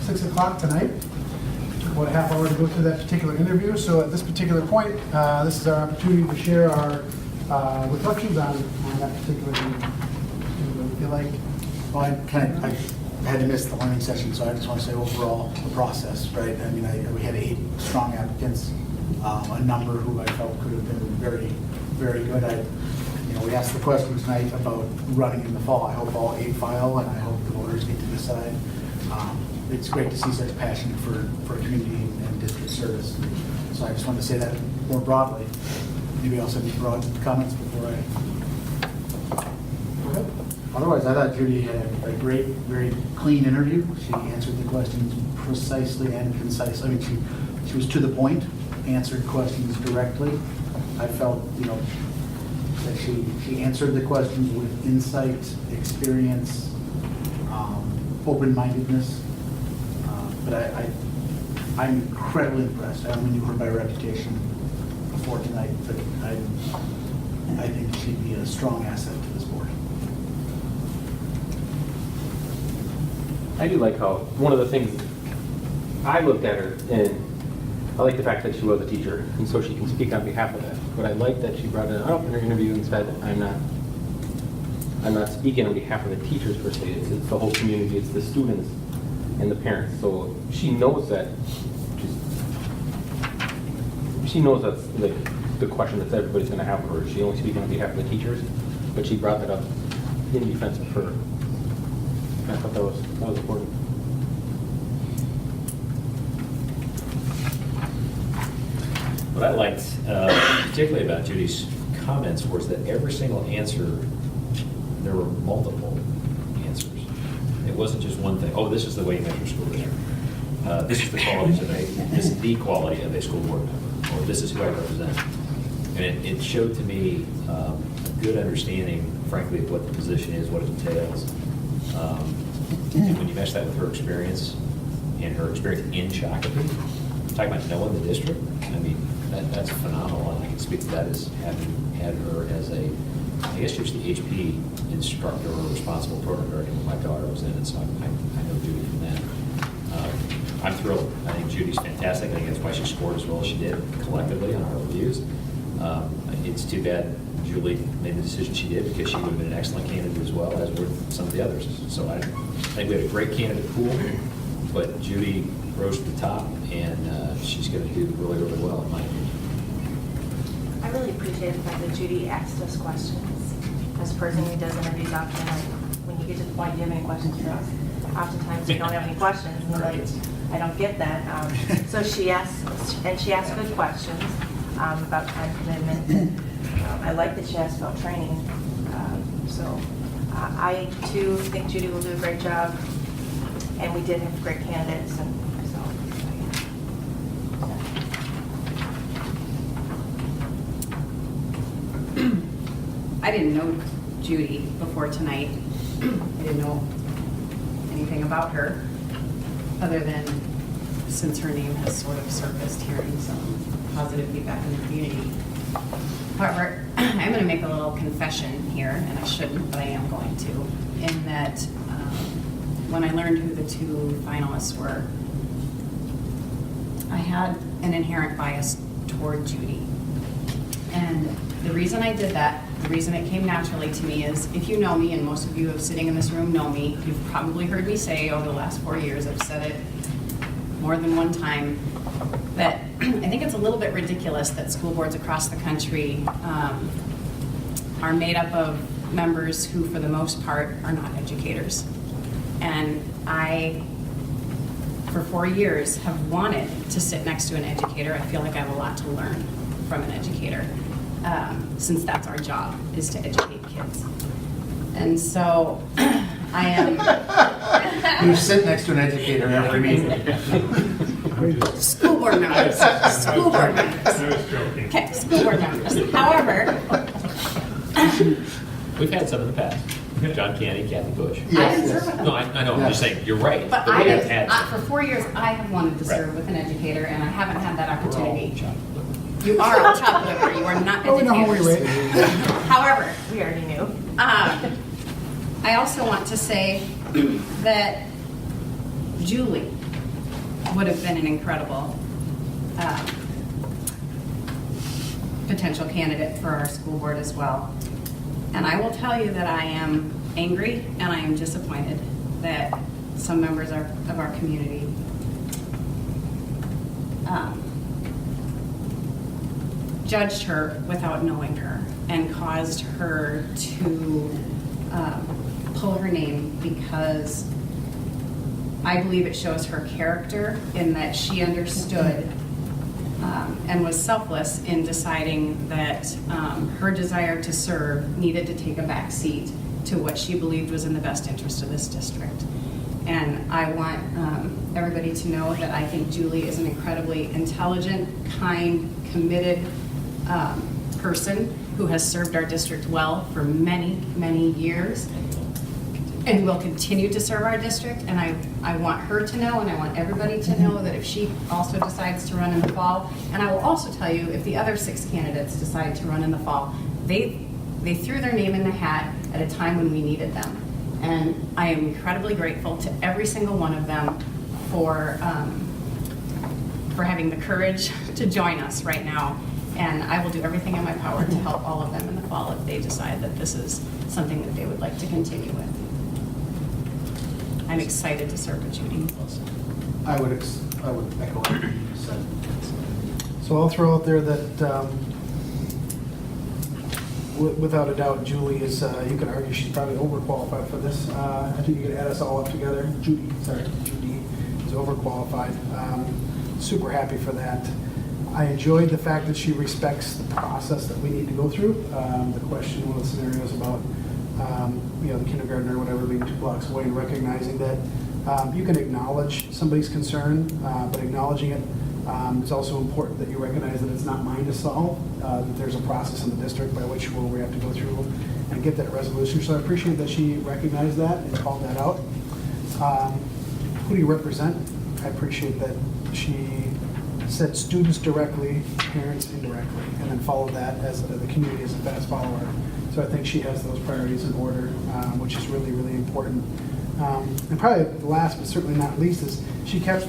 6 o'clock tonight. Took about a half hour to go through that particular interview. So at this particular point, this is our opportunity to share our reflections on that particular interview. What do you feel like?
Well, I had to miss the learning session, so I just want to say overall, the process, right? I mean, we had 8 strong applicants, a number who I felt could have been very, very good. We asked the question tonight about running in the fall. I hope all 8 file, and I hope the voters get to decide. It's great to see such passion for community and district service. So I just wanted to say that more broadly. Maybe also any broad comments before I... Otherwise, I thought Judy had a great, very clean interview. She answered the questions precisely and concisely. I mean, she was to the point, answered questions directly. I felt, that she answered the questions with insight, experience, open-mindedness. But I'm incredibly impressed. I only knew her by reputation before tonight, but I think she'd be a strong asset to this board.
I do like how, one of the things, I looked at her, and I like the fact that she was a teacher, and so she can speak on behalf of that. But I like that she brought it up in her interview and said, I'm not speaking on behalf of the teachers per se, it's the whole community, it's the students and the parents. So she knows that, she knows that's like the question that everybody's gonna have for her. She only speaking on behalf of the teachers, but she brought that up in defense of her. I thought that was important.
What I liked particularly about Judy's comments was that every single answer, there were multiple answers. It wasn't just one thing. Oh, this is the way you measure school district. This is the qualities of this is the quality of a school board member, or this is who I represent. And it showed to me a good understanding, frankly, of what the position is, what it entails. And when you mesh that with her experience and her experience in Shakopee, talking about knowing the district, I mean, that's phenomenal. And I can speak to that as having had her as I guess she was the HP instructor or responsible program director when my daughter was in it, so I know Judy from that. I'm thrilled. I think Judy's fantastic. I think that's why she scored as well as she did collectively on our reviews. It's too bad Julie made the decision she did, because she would have been an excellent candidate as well, as were some of the others. So I think we had a great candidate pool, but Judy rose to the top, and she's going to do really, really well, in my opinion.
I really appreciate the fact that Judy asked us questions. As a person who does interviews often, when you get to the point, do you have any questions for us? Oftentimes you don't have any questions, and you're like, I don't get that. So she asked good questions about time commitment. I like that she asked about training. So I too think Judy will do a great job, and we did have great candidates, and so.
I didn't know Judy before tonight. I didn't know anything about her, other than since her name has sort of surfaced, hearing some positive feedback in the community. However, I'm going to make a little confession here, and I shouldn't, but I am going to, in that when I learned who the 2 finalists were, I had an inherent bias toward Judy. And the reason I did that, the reason it came naturally to me is, if you know me, and most of you sitting in this room know me, you've probably heard me say over the last 4 years, I've said it more than one time, that I think it's a little bit ridiculous that school boards across the country are made up of members who, for the most part, are not educators. And I, for 4 years, have wanted to sit next to an educator. I feel like I have a lot to learn from an educator, since that's our job, is to educate kids. And so I am...
You sit next to an educator every meeting.
School board members. School board members.
I was joking.
Okay, school board members. However,
We've had some in the past. John Candy, Kathy Bush.
I didn't serve with them.
No, I know, I'm just saying, you're right.
But
we have had
for 4 years, I have wanted to serve
Right.
with an educator, and I haven't had that
We're all
opportunity.
chopped liver.
You are all chopped liver. You are not
Oh, we know how we
educators.
rate.
However,
We already knew.
I also want to say that Julie would have been an incredible potential candidate for our school board as well. And I will tell you that I am angry and I am disappointed that some members of our community judged her without knowing her and caused her to pull her name, because I believe it shows her character in that she understood and was selfless in deciding that her desire to serve needed to take a back seat to what she believed was in the best interest of this district. And I want everybody to know that I think Julie is an incredibly intelligent, kind, committed person who has served our district well for many, many years and will continue to serve our district. And I want her to know, and I want everybody to know, that if she also decides to run in the fall, and I will also tell you, if the other 6 candidates decide to run in the fall, they threw their name in the hat at a time when we needed them. And I am incredibly grateful to every single one of them for having the courage to join us right now. And I will do everything in my power to help all of them in the fall if they decide that this is something that they would like to continue with. I'm excited to serve with Judy.
I would echo what you said. So I'll throw out there that without a doubt, Julie is, you could argue she's probably overqualified for this. I think you could add us all up together. Judy is overqualified. Super happy for that. I enjoyed the fact that she respects the process that we need to go through. The question, one of the scenarios about the kindergarten or whatever being 2 blocks away, and recognizing that you can acknowledge somebody's concern, but acknowledging it, it's also important that you recognize that it's not mine to solve, that there's a process in the district by which we have to go through and get that resolution. So I appreciate that she recognized that and called that out. Who do you represent? I appreciate that she said students directly, parents indirectly, and then followed that as the community as a fast follower. So I think she has those priorities in order, which is really, really important. And probably last, but certainly not least, is she kept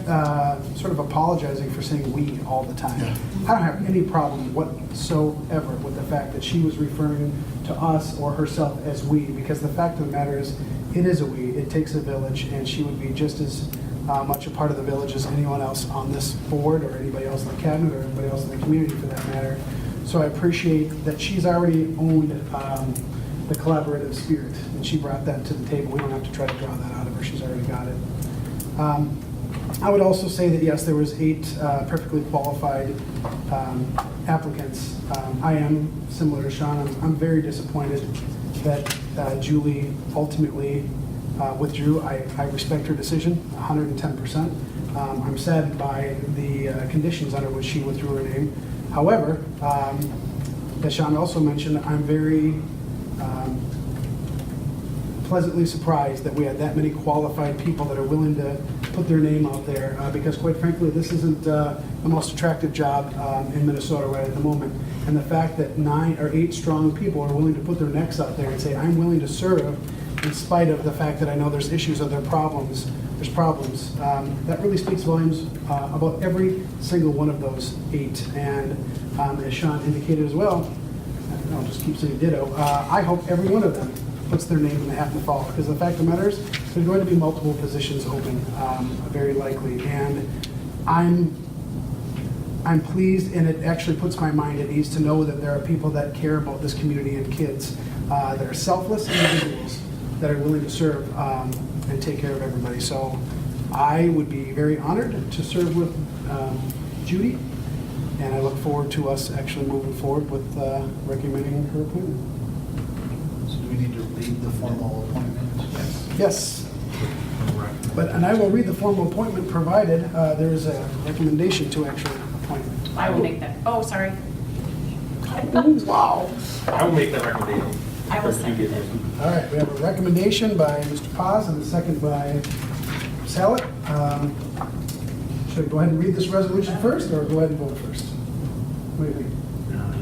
sort of apologizing for saying we all the time. Yeah. I don't have any problem whatsoever with the fact that she was referring to us or herself as we, because the fact of the matter is, it is a we. It takes a village, and she would be just as much a part of the village as anyone else on this board, or anybody else in the cabinet, or anybody else in the community for that matter. So I appreciate that she's already owned the collaborative spirit, and she brought that to the table. We don't have to try to draw that out of her. She's already got it. I would also say that yes, there was 8 perfectly qualified applicants. I am similar to Sean. I'm very disappointed that Julie ultimately withdrew. I respect her decision 110%. I'm saddened by the conditions under which she withdrew her name. However, as Sean also mentioned, I'm very pleasantly surprised that we had that many qualified people that are willing to put their name out there, because quite frankly, this isn't the most attractive job in Minnesota right at the moment. And the fact that 9 or 8 strong people are willing to put their necks out there and say, I'm willing to serve in spite of the fact that I know there's issues or there's problems, that really speaks volumes about every single one of those 8. And as Sean indicated as well, I'll just keep saying ditto, I hope every one of them puts their name in the hat in the fall, because the fact of the matter is, there's going to be multiple positions open, very likely. And I'm pleased, and it actually puts my mind at ease to know that there are people that care about this community and kids, that are selfless individuals that are willing to serve and take care of everybody. So I would be very honored to serve with Judy, and I look forward to us actually moving forward with recommending her appointment.
So do we need to read the formal appointment?
Yes. And I will read the formal appointment provided there is a recommendation to actually appointment.
I will make that. Oh, sorry.
Wow.
I will make that recommendation.
I will second it.
All right, we have a recommendation by Mr. Paz and a second by Sallet. Should I go ahead and read this resolution first, or go ahead and vote first? What do you think?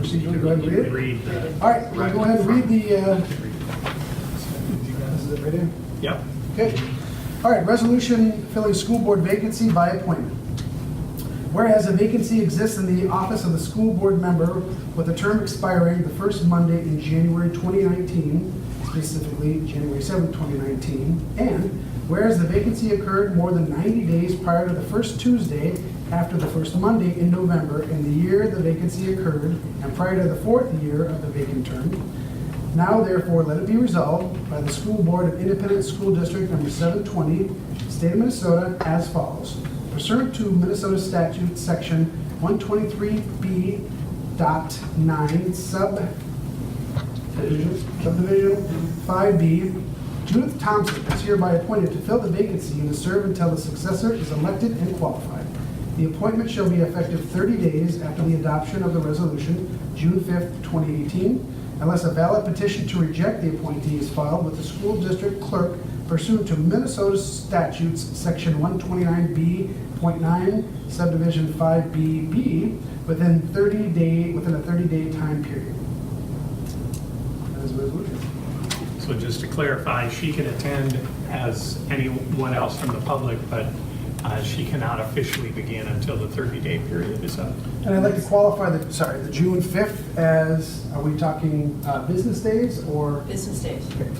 Procedurally, go ahead and read it? All right, we'll go ahead and read the, this is it right here?
Yep.
Okay. All right, resolution filling school board vacancy by appointment. Whereas a vacancy exists in the office of the school board member with a term expiring the first Monday in January 2019, specifically January 7th, 2019, and whereas the vacancy occurred more than 90 days prior to the first Tuesday after the first Monday in November in the year the vacancy occurred and prior to the 4th year of the vacant term, now therefore let it be resolved by the School Board of Independent School District number 720, State of Minnesota, as follows. Pursuant to Minnesota Statute Section 123B.9 subdivision 5B, Judith Thompson is hereby appointed to fill the vacancy and to serve until the successor is elected and qualified. The appointment shall be effective 30 days after the adoption of the resolution, June 5th, 2018, unless a valid petition to reject the appointee is filed with the school district clerk pursuant to Minnesota statutes section 129B.9 subdivision 5BB within a 30-day time period. That is the resolution.
So just to clarify, she can attend as anyone else from the public, but she cannot officially begin until the 30-day period is up.
And I'd like to qualify the June 5th as, are we talking business days or?
Business days.
Okay.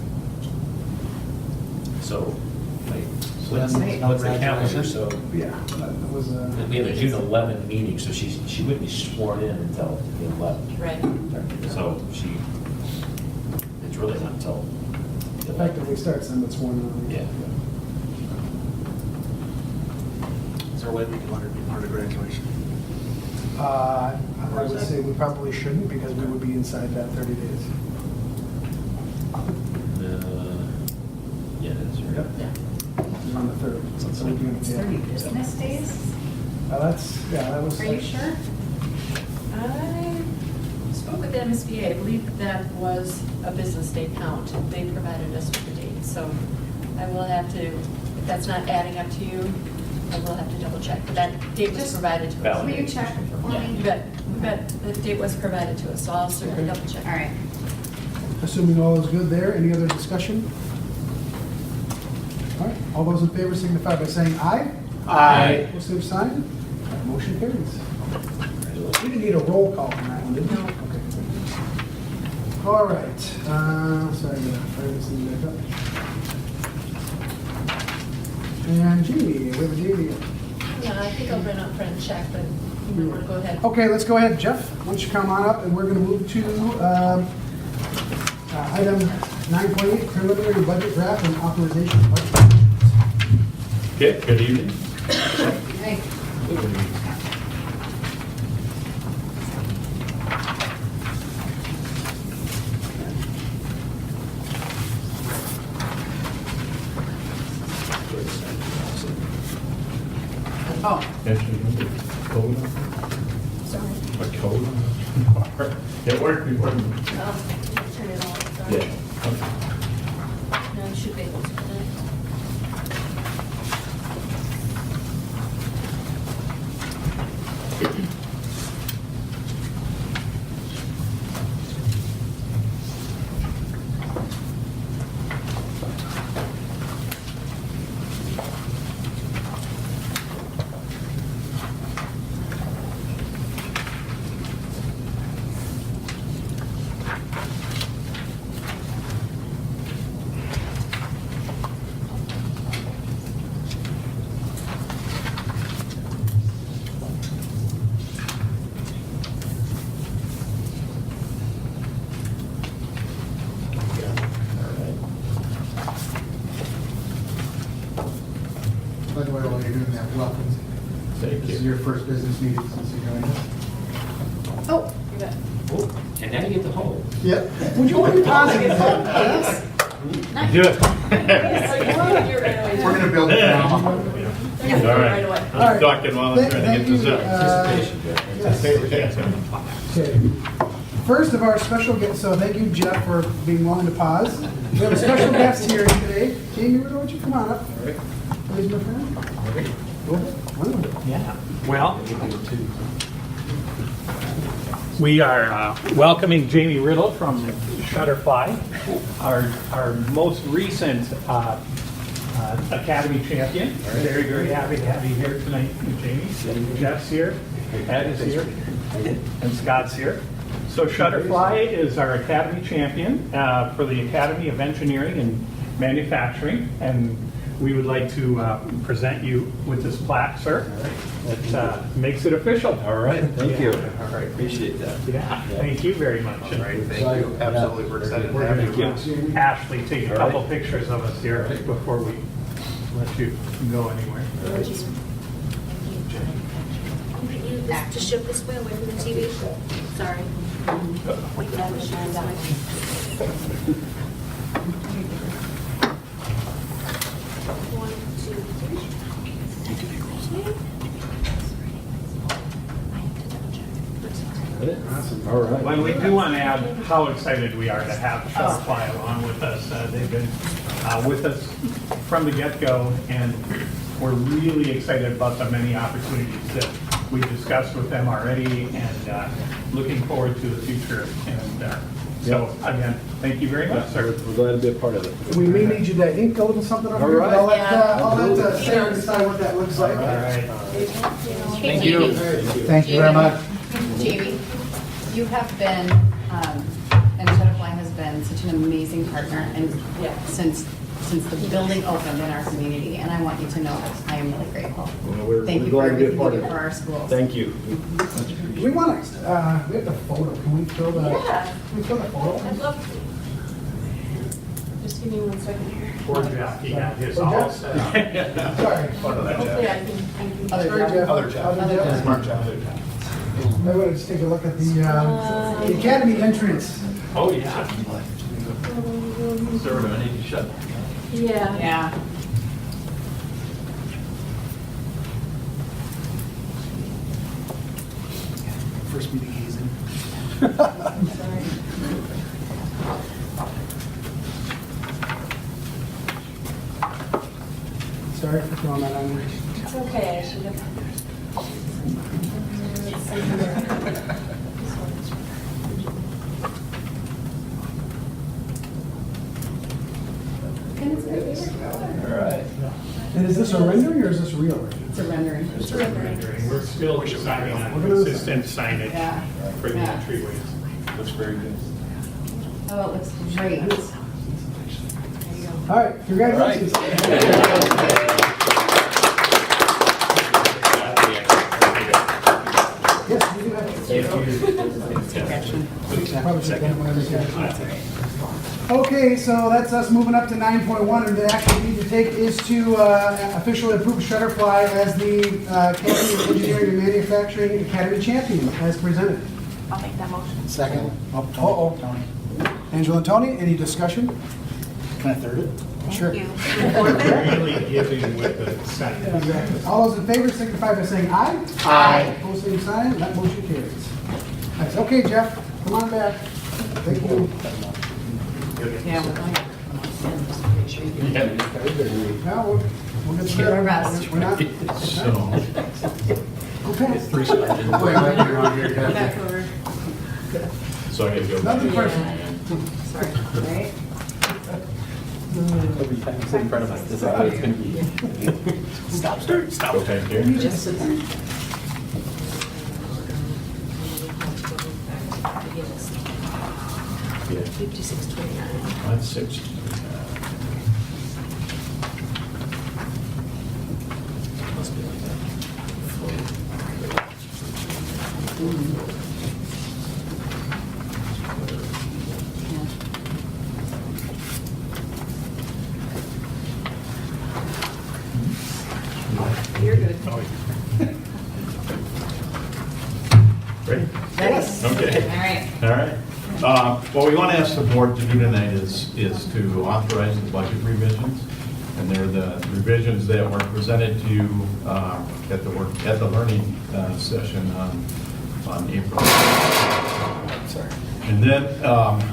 So, like,
that's
what's the calendar, so
Yeah, that was
we have a June 11 meeting, so she wouldn't be sworn in until the 11th.
Right.
So it's really not until. the 11th.
effectively starts then, but sworn in.
Yeah.
Is there a way we can let her be part of graduation?
I would say we probably shouldn't, because we would be inside that 30 days.
Yeah, that's right.
Yep. It's on the 3rd. So we're doing it, yeah.
30 business days?
That was.
Are you sure?
I spoke with the MSBA. I believe that was a business day count. They provided us with the date. So I will have to, if that's not adding up to you, I will have to double check. But that date was provided to us.
Valid.
Will you check for
Yeah,
me?
you bet. The date was provided to us, so I'll certainly double check.
All right.
Assuming all is good there, any other discussion? All right, all those in favor signify by saying aye.
Aye.
Opposed, same sign. Motion carries. We didn't need a roll call on that one, did we? Okay. All right, sorry, I'm gonna fire this thing back up. And Jamie, we have a Jamie.
Yeah, I think I'll run out front and check, but you want to go ahead.
Okay, let's go ahead, Jeff, why don't you come on up, and we're gonna move to item 9.8, preliminary budget draft and authorization of budget.
Okay, good evening.
Hey. Oh,
Code?
Sorry.
A code? It worked before.
Turn it on. Sorry.
Yeah.
No, you should be able to.
Riddle, while you're doing that, welcome.
Thank
This is
you.
your first business meeting since you joined us.
Oh, you bet.
Oh, and now you get the whole.
Yep. Would you want to be positive?
Yes.
Good.
We're gonna build it now.
Yeah, right away.
All right.
Talking while I'm trying to get this up.
Yes. Okay. First of our special guests, so thank you, Jeff, for being willing to pause. We have a special guest here today. Jamie Riddle, would you come on up? Please, my friend. Go ahead. Wonderful.
Yeah. Well, we are welcoming Jamie Riddle from Shutterfly, our most recent Academy champion. Very, very happy to have you here tonight, Jamie. Jeff's here, Ed is here, and Scott's here. So Shutterfly is our Academy champion for the Academy of Engineering and Manufacturing, and we would like to present you with this plaque, sir. That makes it official.
All right, thank you.
All right.
Appreciate that.
Yeah, thank you very much.
Thank you. Absolutely, we're excited to have you.
Give Ashley take a couple pictures of us here before we let you go anywhere.
To shift this way away from the TV. Sorry. One, two, three.
All right.
Well, we do want to add how excited we are to have Shutterfly along with us. They've been with us from the get-go, and we're really excited about the many opportunities that we've discussed with them already, and looking forward to the future. And so, again, thank you very much, sir.
We're glad to be a part of it.
We may need you to ink a little something up
All
here.
right.
I'll let Sarah decide what that looks like.
All right.
Thank you.
Thank you very much.
Jamie, you have been, and Shutterfly has been such an amazing partner, and since the building opened in our community, and I want you to know that I am really grateful.
We're
Thank you
glad
for
to be a
everything
part
you
of
do
it.
for our schools.
Thank you.
We want to, we have the photo. Can we fill the?
Yeah.
Can we fill the photo?
I'd love to. Just give me 1 second here.
Poor Jeff, he had his
Oh,
all
Jeff?
set.
Sorry.
Hopefully I can.
Sorry, Jeff.
Other Jeff.
Other Jeff.
Smart Jeff.
I want to just take a look at the Academy entrance.
Oh, yeah.
Sir, do I need to shut?
Yeah.
Yeah.
First meeting hazing. Sorry for throwing that on you.
It's okay, I should have.
All right.
And is this a rendering or is this real?
It's a rendering.
We're still deciding on consistent signage
Yeah.
for the
Yeah.
entryways.
Looks very good.
Oh, it looks great.
All right, congratulations. Yes, we do have. Probably should have done one of these. Okay, so that's us moving up to 9.1, and the action we need to take is to officially approve Shutterfly as the Academy of Engineering and Manufacturing Academy champion, as presented.
I'll make that motion.
Second.
Uh-oh.
Tony.
Angela and Tony, any discussion?
Can I third it?
Sure.
Thank you.
Really giving with the sign.
Exactly. All those in favor signify by saying aye.
Aye.
Opposed, same sign. That motion carries. Nice. Okay, Jeff, come on back. Thank you.
Yeah, we're going.
Now, we'll get
Do our best.
We're not. Okay.
Back over.
So I gotta go.
Nothing personal.
Sorry, right?
Every time you sit in front of us, this is how it's going to be.
Stop. Okay, here.
Just sit there.
Yeah.
5629.
That's 6. Must be like that.
You're good.
Ready?
Nice.
Okay.
All right.
All right. What we want to ask the board to do tonight is to authorize the budget revisions. And they're the revisions that were presented to you at the learning session on April. Sorry. And then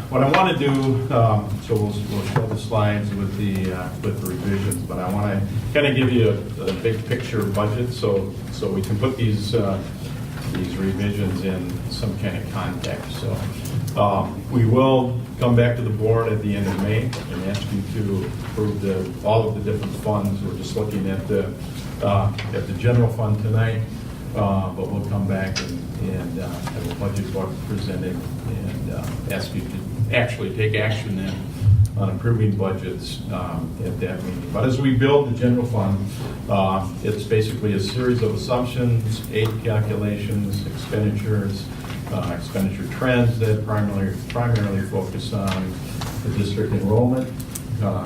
what I want to do, so we'll show the slides with the revisions, but I want to kind of give you a big picture budget so we can put these revisions in some kind of context. So we will come back to the board at the end of May and ask you to approve all of the different funds. We're just looking at the general fund tonight, but we'll come back and have a budget book presented and ask you to actually take action then on approving budgets at that meeting. But as we build the general fund, it's basically a series of assumptions, aid calculations, expenditures, expenditure trends that primarily focus on the district enrollment,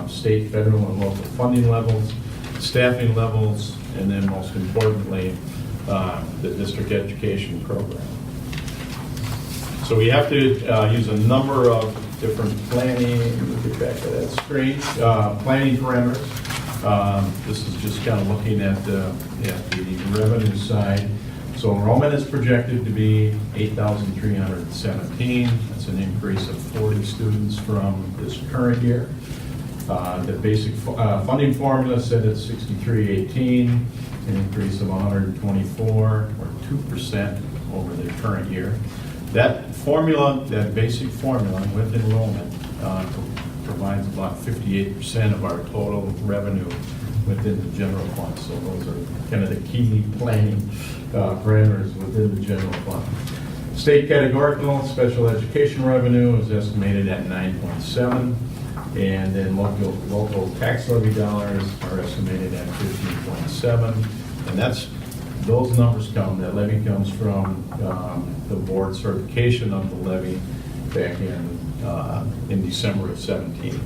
state, federal, and local funding levels, staffing levels, and then most importantly, the district education program. So we have to use a number of different planning, let me get back to that screen, planning parameters. This is just kind of looking at the revenue side. So enrollment is projected to be 8,317. That's an increase of 40 students from this current year. The basic funding formula set at 6318, an increase of 124 or 2% over the current year. That formula, that basic formula with enrollment provides about 58% of our total revenue within the general fund. So those are kind of the key planning parameters within the general fund. State categorical special education revenue is estimated at 9.7, and then local tax levy dollars are estimated at 15.7, and those numbers that levy comes from the board certification of the levy back in December of 17.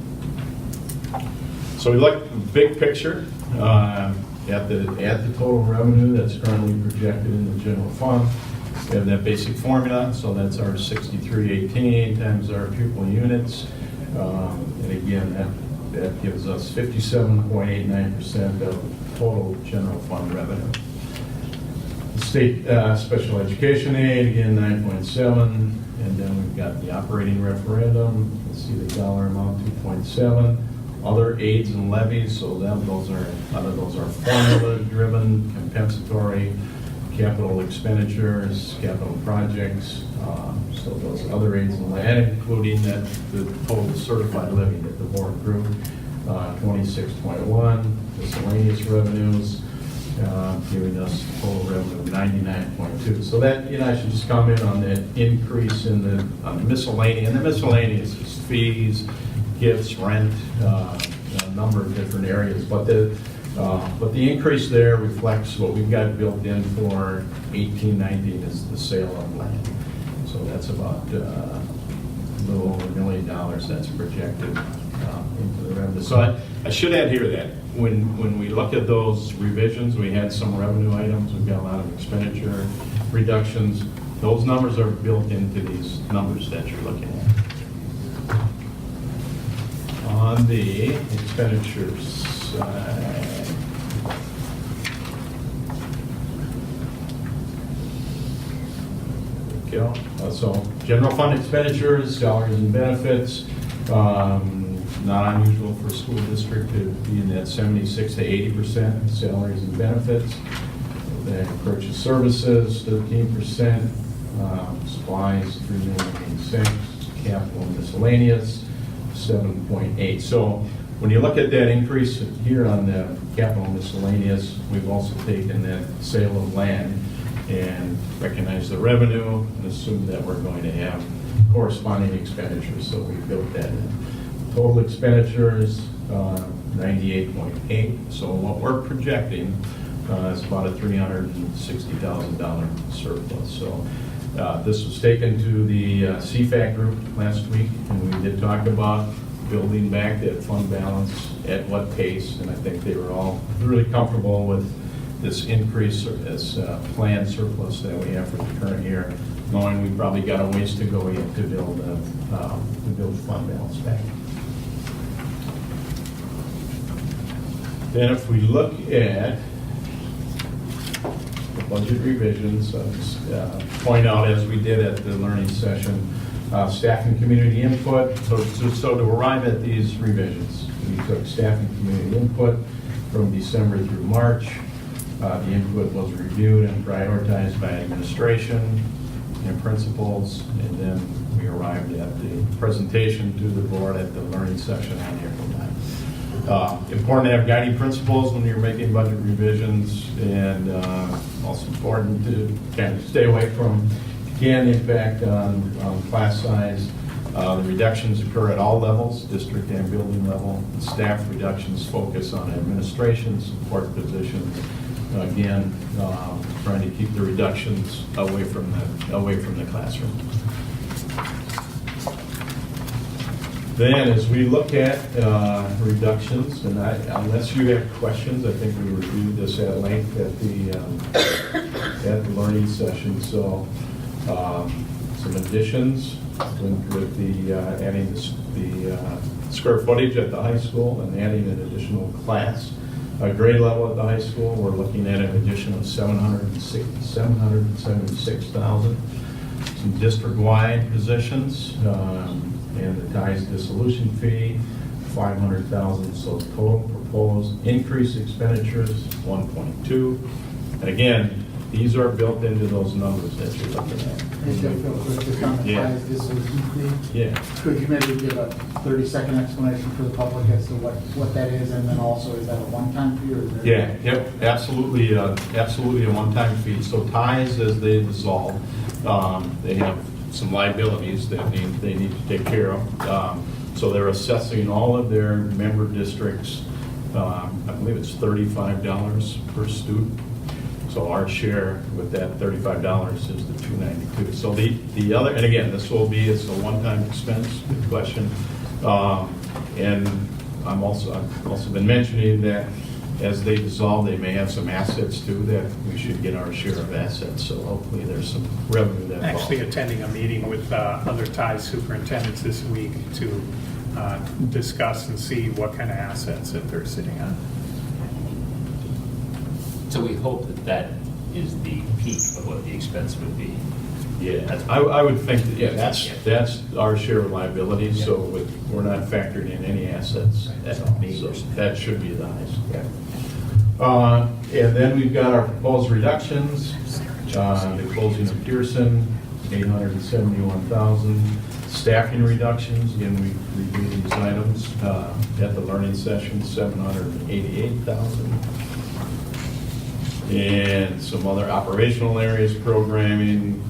So we look at the big picture at the total revenue that's currently projected in the general fund. We have that basic formula, so that's our 6318 times our pupil units, and again that gives us 57.89% of total general fund revenue. State special education aid, again 9.7, and then we've got the operating referendum. Let's see the dollar amount, 2.7. Other aids and levies, so those are formula-driven, compensatory, capital expenditures, capital projects. So those other aids and levies, including the total certified levy that the board approved, 26.1. Miscellaneous revenues, giving us total revenue of 99.2. So that, I should just comment on that increase on the miscellaneous. And the miscellaneous is fees, gifts, rent, a number of different areas. But the increase there reflects what we've got built in for 18-19 is the sale of land. So that's about a little over $1 million that's projected into the revenue. So I should add here that when we look at those revisions, we had some revenue items, we've got a lot of expenditure reductions. Those numbers are built into these numbers that you're looking at. On the expenditures side, there we go. So general fund expenditures, salaries and benefits. Not unusual for a school district to be in that 76 to 80% salaries and benefits. Then purchase services, 13%. Supplies, $3,086,000. Capital and miscellaneous, 7.8. So when you look at that increase here on the capital and miscellaneous, we've also taken that sale of land and recognized the revenue and assumed that we're going to have corresponding expenditures. So we built that in. Total expenditures, 98.8. So what we're projecting is about a $360,000 surplus. So this was taken to the CFAC group last week, and we did talk about building back that fund balance at what pace, and I think they were all really comfortable with this increase or this planned surplus that we have for the current year, knowing we probably got a ways to go yet to build fund balance back. Then if we look at the budget revisions, I'll just point out, as we did at the learning session, staff and community input. So to arrive at these revisions, we took staff and community input from December through March. The input was reviewed and prioritized by administration and principals, and then we arrived at the presentation to the board at the learning session on April 9th. Important to have guiding principles when you're making budget revisions, and also important to kind of stay away from, again, impact on class size. The reductions occur at all levels, district and building level. The staff reductions focus on administration, support positions. Again, trying to keep the reductions away from the classroom. Then, as we look at reductions, and unless you have questions, I think we reviewed this at length at the learning session. So, some additions with the adding the square footage at the high school and adding an additional class. Grade level at the high school, we're looking at an addition of $776,000. Some district-wide positions, and the ties dissolution fee, $500,000. So total proposed increased expenditures, 1.2. And again, these are built into those numbers that you're looking at.
Just real quick, just on the
Yeah.
ties dissolution fee.
Yeah.
Could you maybe give a 30-second explanation for the public as to what that is, and then also, is that a one-time fee or is there?
Yeah, yep, absolutely, absolutely a one-time fee. So ties, as they dissolve, they have some liabilities that they need to take care of. So they're assessing all of their member districts. I believe it's $35 per student. So our share with that $35 is the $292. So the other, and again, it's a one-time expense. Good question. And I've also been mentioning that as they dissolve, they may have some assets too that we should get our share of assets. So hopefully there's some revenue that
Actually
falls.
attending a meeting with other ties superintendents this week to discuss and see what kind of assets that they're sitting on.
So we hope that is the peak of what the expense would be.
Yeah, I would think that, yeah, that's our share of liabilities. So we're not factored in any assets at all. So that should be the highest. And then we've got our proposed reductions. The closing of Pearson, $871,000. Staffing reductions, again, we reviewed these items at the learning session, $788,000. And some other operational areas, programming,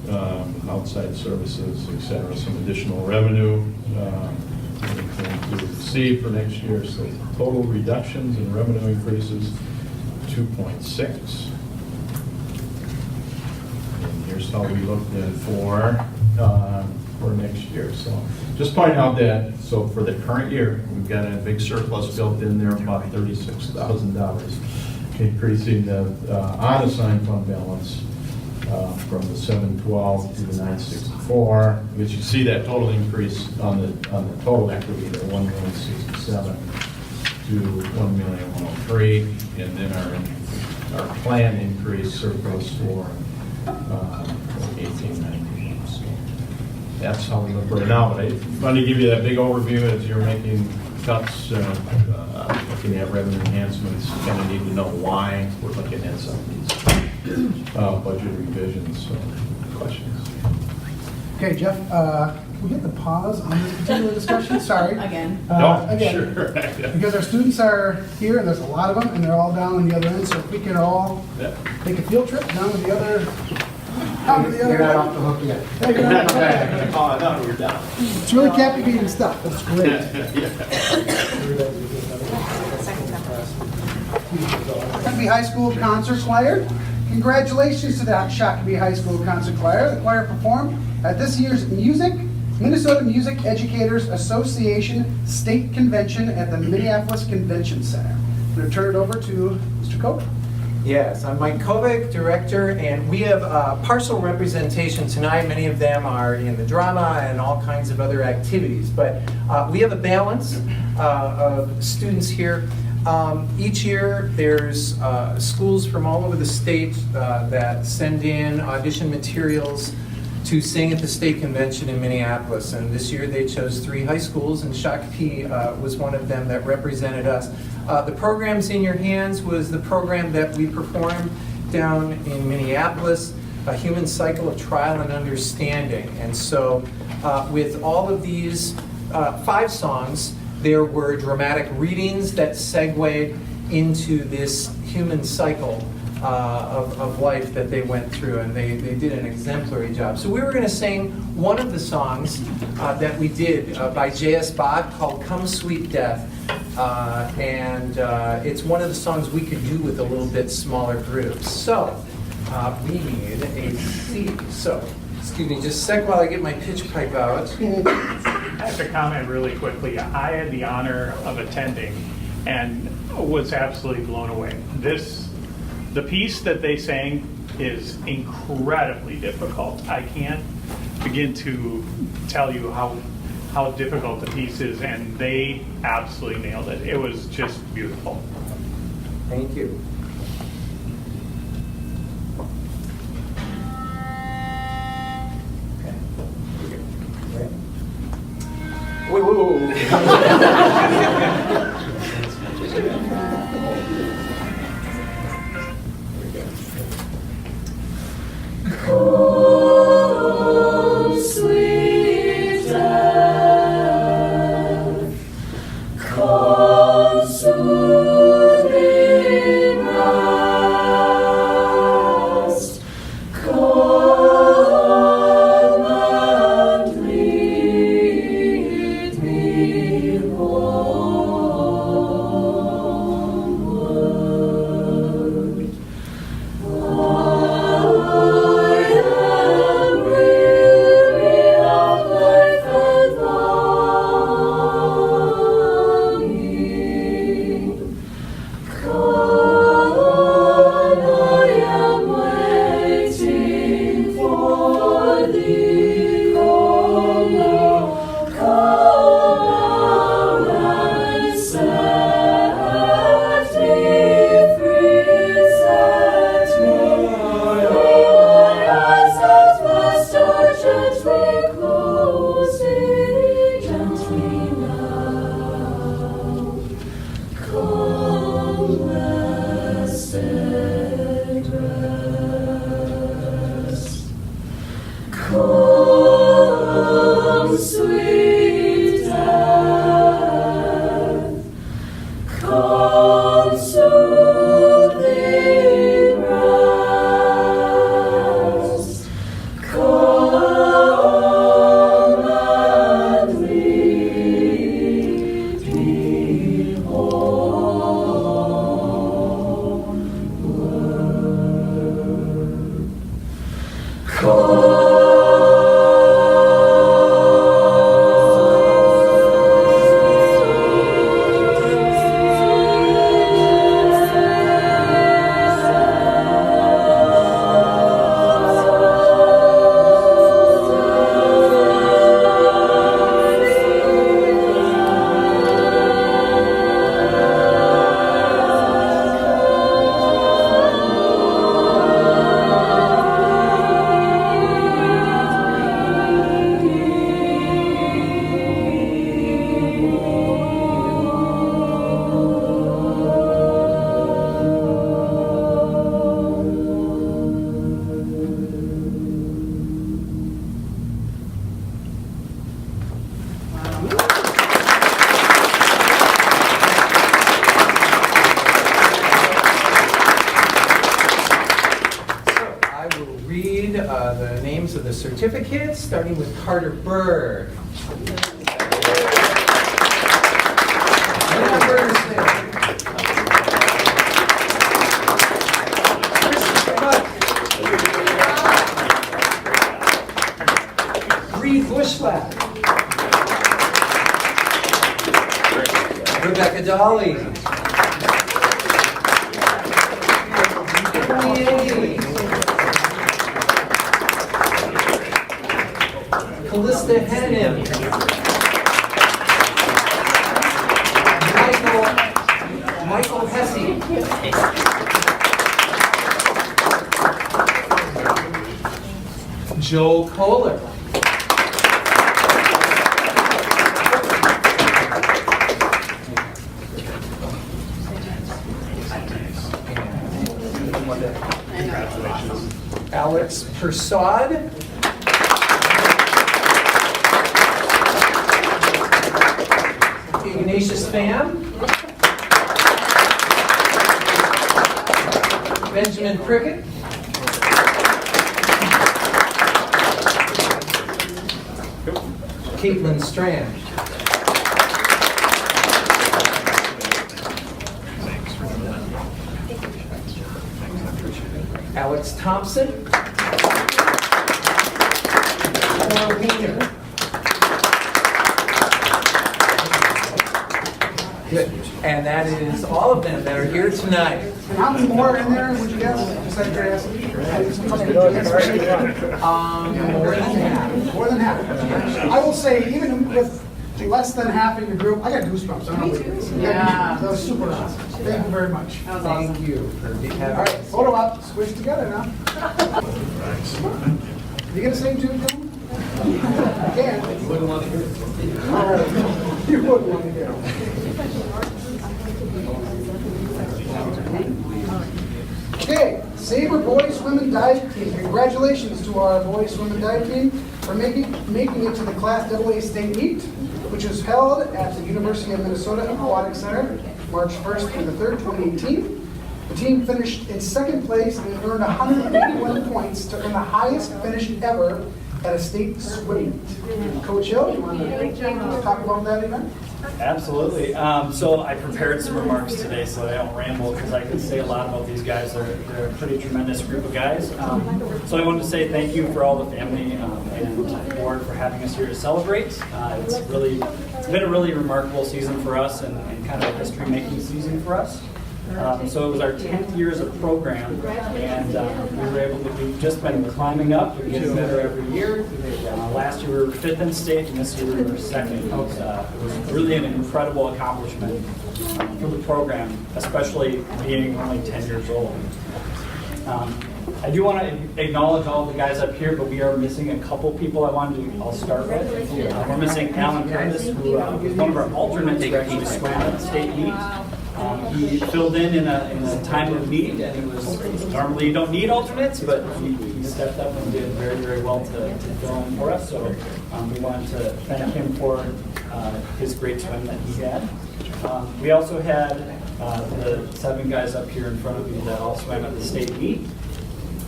outside services, et cetera, some additional revenue to receive for next year. So total reductions and revenue increases, 2.6. And here's how we looked at for next year. So just point out that, so for the current year, we've got a big surplus built in there, about $36,000, increasing the unassigned fund balance from the 712 to the 964. Because you see that total increase on the total equity, the 1,067,000 to 1,103,000, and then our planned increase surplus for 1890. So that's how we look right now. But I wanted to give you that big overview as you're making cuts, looking at revenue enhancements. You kind of need to know why we're looking at some of these budget revisions. So, questions?
Okay, Jeff, we hit the pause on this particular discussion, sorry.
Again.
Again,
Sure.
because our students are here, and there's a lot of them, and they're all down on the other end, so if we could all
Yeah.
take a field trip down to the other.
You're not off the hook yet.
Hey, you're not bad.
Oh, I thought we were done.
It's really captivating stuff, it's great. Shakopee High School Concert Choir. Congratulations to the Shakopee High School Concert Choir. The choir performed at this year's Minnesota Music Educators Association State Convention at the Minneapolis Convention Center. I'm going to turn it over to Mr. Cope.
Yes, I'm Mike Kovic, director, and we have partial representation tonight. Many of them are in the drama and all kinds of other activities, but we have a balance of students here. Each year, there's schools from all over the state that send in audition materials to sing at the state convention in Minneapolis. And this year they chose 3 high schools, and Shakopee was one of them that represented us. The Programs in Your Hands was the program that we performed down in Minneapolis, A Human Cycle of Trial and Understanding. And so with all of these 5 songs, there were dramatic readings that segued into this human cycle of life that they went through, and they did an exemplary job. So we were going to sing one of the songs that we did by J.S. Bach called Come Sweet Death, and it's one of the songs we could do with a little bit smaller groups. So we need a C. So, excuse me just a sec while I get my pitch pipe out.
I have to comment really quickly. I had the honor of attending and was absolutely blown away. The piece that they sang is incredibly difficult. I can't begin to tell you how difficult the piece is, and they absolutely nailed it. It was just beautiful.
Thank you. Okay. Right. Whoa, whoa, whoa.
Come, sweet death, come, soothing rest, come and lead me homeward. Come, sweet death, come, soothing rest, come and lead me homeward.
The names of the certificates, starting with Carter Berg. Bree Bushlag. Rebecca Dolly. Callista Hennin. Michael Hesse. Joe Kohler. Alex Persaud. Ignatius Pham. Benjamin Prickett. Caitlin Strand. Alex Thompson. Laura Wiener. Good. And that is all of them that are here tonight.
How many more in there, would you guess? Just out of curiosity?
More than half.
More than half. I will say, even with less than half in your group, I got goosebumps. I don't know what it is.
Yeah.
That was super awesome. Thank you very much.
Thank you for having
All right, photo op, squish together now. You gonna sing too, Dylan? You can. You wouldn't want to hear it. You wouldn't want to hear it. Okay, Sabre Boys Swim and Dive Team. Congratulations to our boys swim and dive team for making it to the Class AA State Meet, which was held at the University of Minnesota Aquatic Center, March 1st through the 3rd, 2018. The team finished in second place and earned 181 points to earn the highest finish ever at a state swim meet. Coach Hill, you want to talk about that event?
Absolutely. So I prepared some remarks today so I don't ramble because I could say a lot about these guys. They're a pretty tremendous group of guys. So I wanted to say thank you for all the family and the board for having us here to celebrate. It's been a really remarkable season for us and kind of a history-making season for us. So it was our 10th year as a program, and we've just been climbing up and getting better every year. Last year we were 5th in state, and this year we were 2nd. It was really an incredible accomplishment for the program, especially being only 10 years old. I do want to acknowledge all the guys up here, but we are missing a couple people I'll start with. We're missing Alan Curtis, who was one of our alternates who actually swam at the state meet. He filled in a time of need, and it was normally you don't need alternates, but he stepped up and did very, very well to fill in for us. So we wanted to thank him for his great swim that he had. We also had the 7 guys up here in front of you that all swam at the state meet.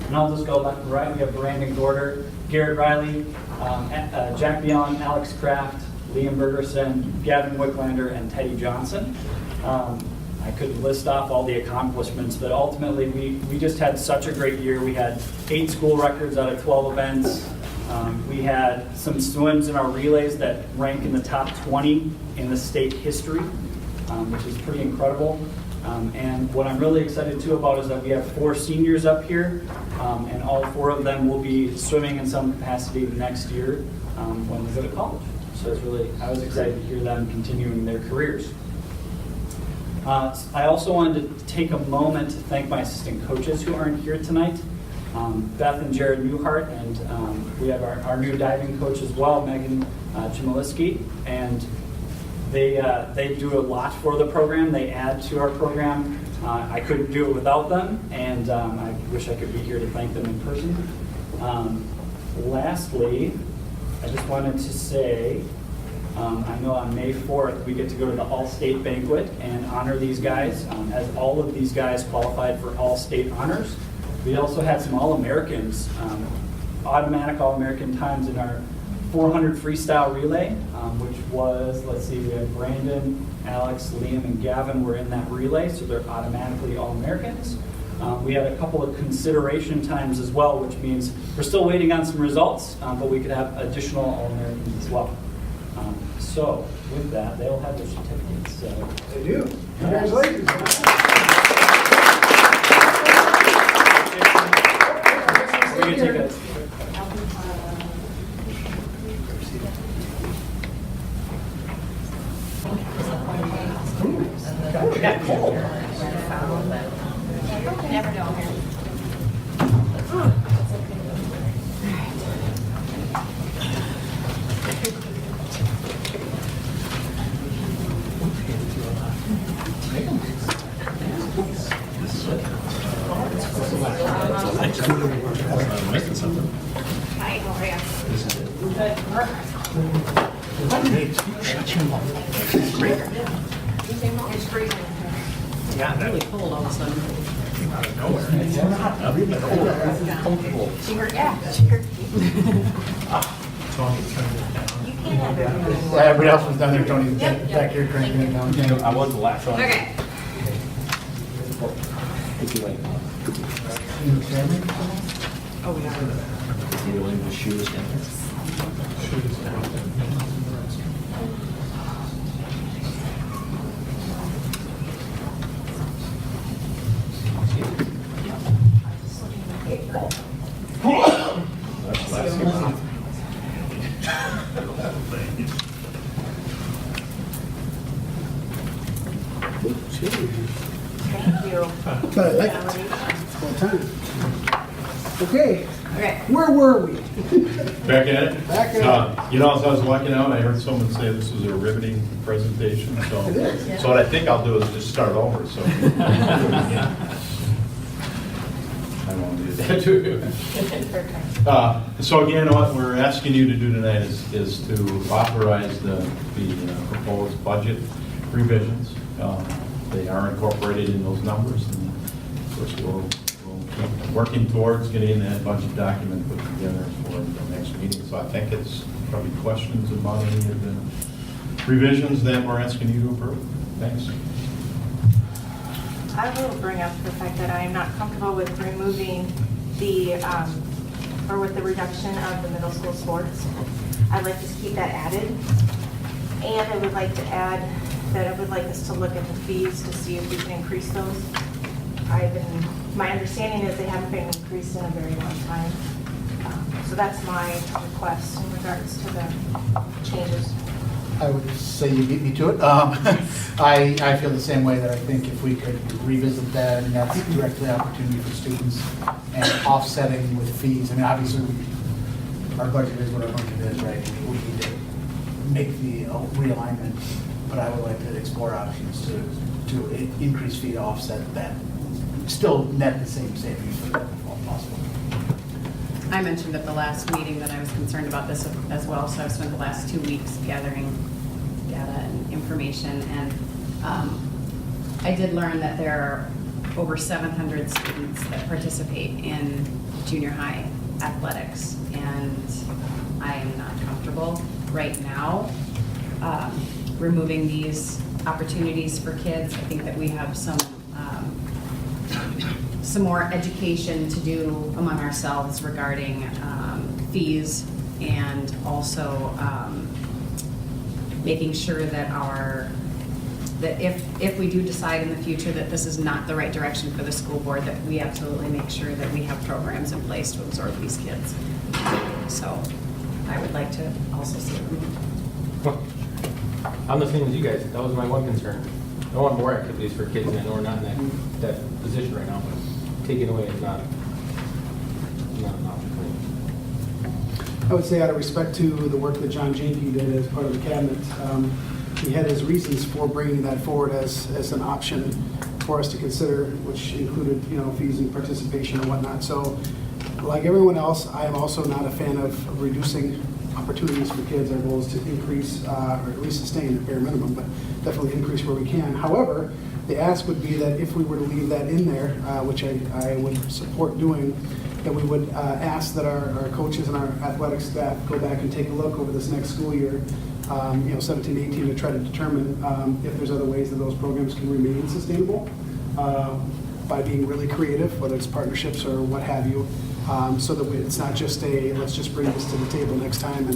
And I'll just go left and right. We have Brandon Gorder, Garrett Riley, Jack Beyond, Alex Kraft, Liam Bergerson, Gavin Wicklander, and Teddy Johnson. I could list off all the accomplishments, but ultimately we just had such a great year. We had 8 school records out of 12 events. We had some swims in our relays that rank in the top 20 in the state history, which is pretty incredible. And what I'm really excited too about is that we have 4 seniors up here, and all 4 of them will be swimming in some capacity next year when they go to college. So I was excited to hear them continuing their careers. I also wanted to take a moment to thank my assistant coaches who aren't here tonight, Beth and Jared Newhart, and we have our new diving coach as well, Megan Chmielewski, and they do a lot for the program. They add to our program. I couldn't do it without them, and I wish I could be here to thank them in person. Lastly, I just wanted to say, I know on May 4th we get to go to the All-State Banquet and honor these guys, as all of these guys qualified for All-State honors. We also had some All-Americans, automatic All-American times in our 400 freestyle relay, which was, let's see, we had Brandon, Alex, Liam, and Gavin were in that relay, so they're automatically All-Americans. We had a couple of consideration times as well, which means we're still waiting on some results, but we could have additional All-Americans as well. So with that, they'll have their certificates. So.
They do. Congratulations.
We're going to take
Hi, how are you?
Yeah, really cold all of a sudden. Out of nowhere.
Comfortable.
She heard, yeah, she heard.
Tony turned it down.
You can't have everything.
Yeah, everybody else was down there, Tony, back here cranking it down.
I was the last one.
Okay.
If you like.
Oh, we are.
Either one of the shoes down there.
Shoes down.
That's last year.
Thank you.
But I like it. Full time. Okay,
Okay.
where were we?
Back at it?
Back at it.
You know, as I was walking out, I heard someone say this was a riveting presentation, so.
It is.
So what I think I'll do is just start over, so. I won't do that to you. So again, what we're asking you to do tonight is to authorize the proposed budget revisions. They are incorporated in those numbers, and of course, we'll keep working towards getting that budget document put together for the next meeting. So I think it's probably questions about any of the revisions that we're asking you to approve. Thanks.
I will bring up the fact that I am not comfortable with removing the, or with the reduction of the middle school sports. I'd like to keep that added. And I would like to add that I would like us to look at the fees to see if we can increase those. My understanding is they haven't been increased in a very long time. So that's my request in regards to the changes.
I would say you beat me to it. I feel the same way, that I think if we could revisit that, and that's directly opportunity for students, and offsetting with fees. I mean, obviously, our budget is what our budget is, right? We need to make the realignment, but I would like to explore options to increase fee to offset that, still net the same savings if possible.
I mentioned at the last meeting that I was concerned about this as well, so I've spent the last 2 weeks gathering data and information, and I did learn that there are over 700 students that participate in junior high athletics, and I am not comfortable right now removing these opportunities for kids. I think that we have some more education to do among ourselves regarding fees, and also making sure that if we do decide in the future that this is not the right direction for the school board, that we absolutely make sure that we have programs in place to absorb these kids. So I would like to also see it removed.
I'm the same as you guys. That was my one concern. I want more activities for kids, and I know we're not in that position right now, but taking away is not an option for me.
I would say out of respect to the work that John Janke did as part of the cabinet, he had his reasons for bringing that forward as an option for us to consider, which included, fees and participation and whatnot. So, like everyone else, I am also not a fan of reducing opportunities for kids. Our goal is to increase, or at least sustain the bare minimum, but definitely increase where we can. However, the ask would be that if we were to leave that in there, which I would support doing, that we would ask that our coaches and our athletic staff go back and take a look over this next school year, 17-18, to try to determine if there's other ways that those programs can remain sustainable by being really creative, whether it's partnerships or what have you, so that it's not just let's just bring this to the table next time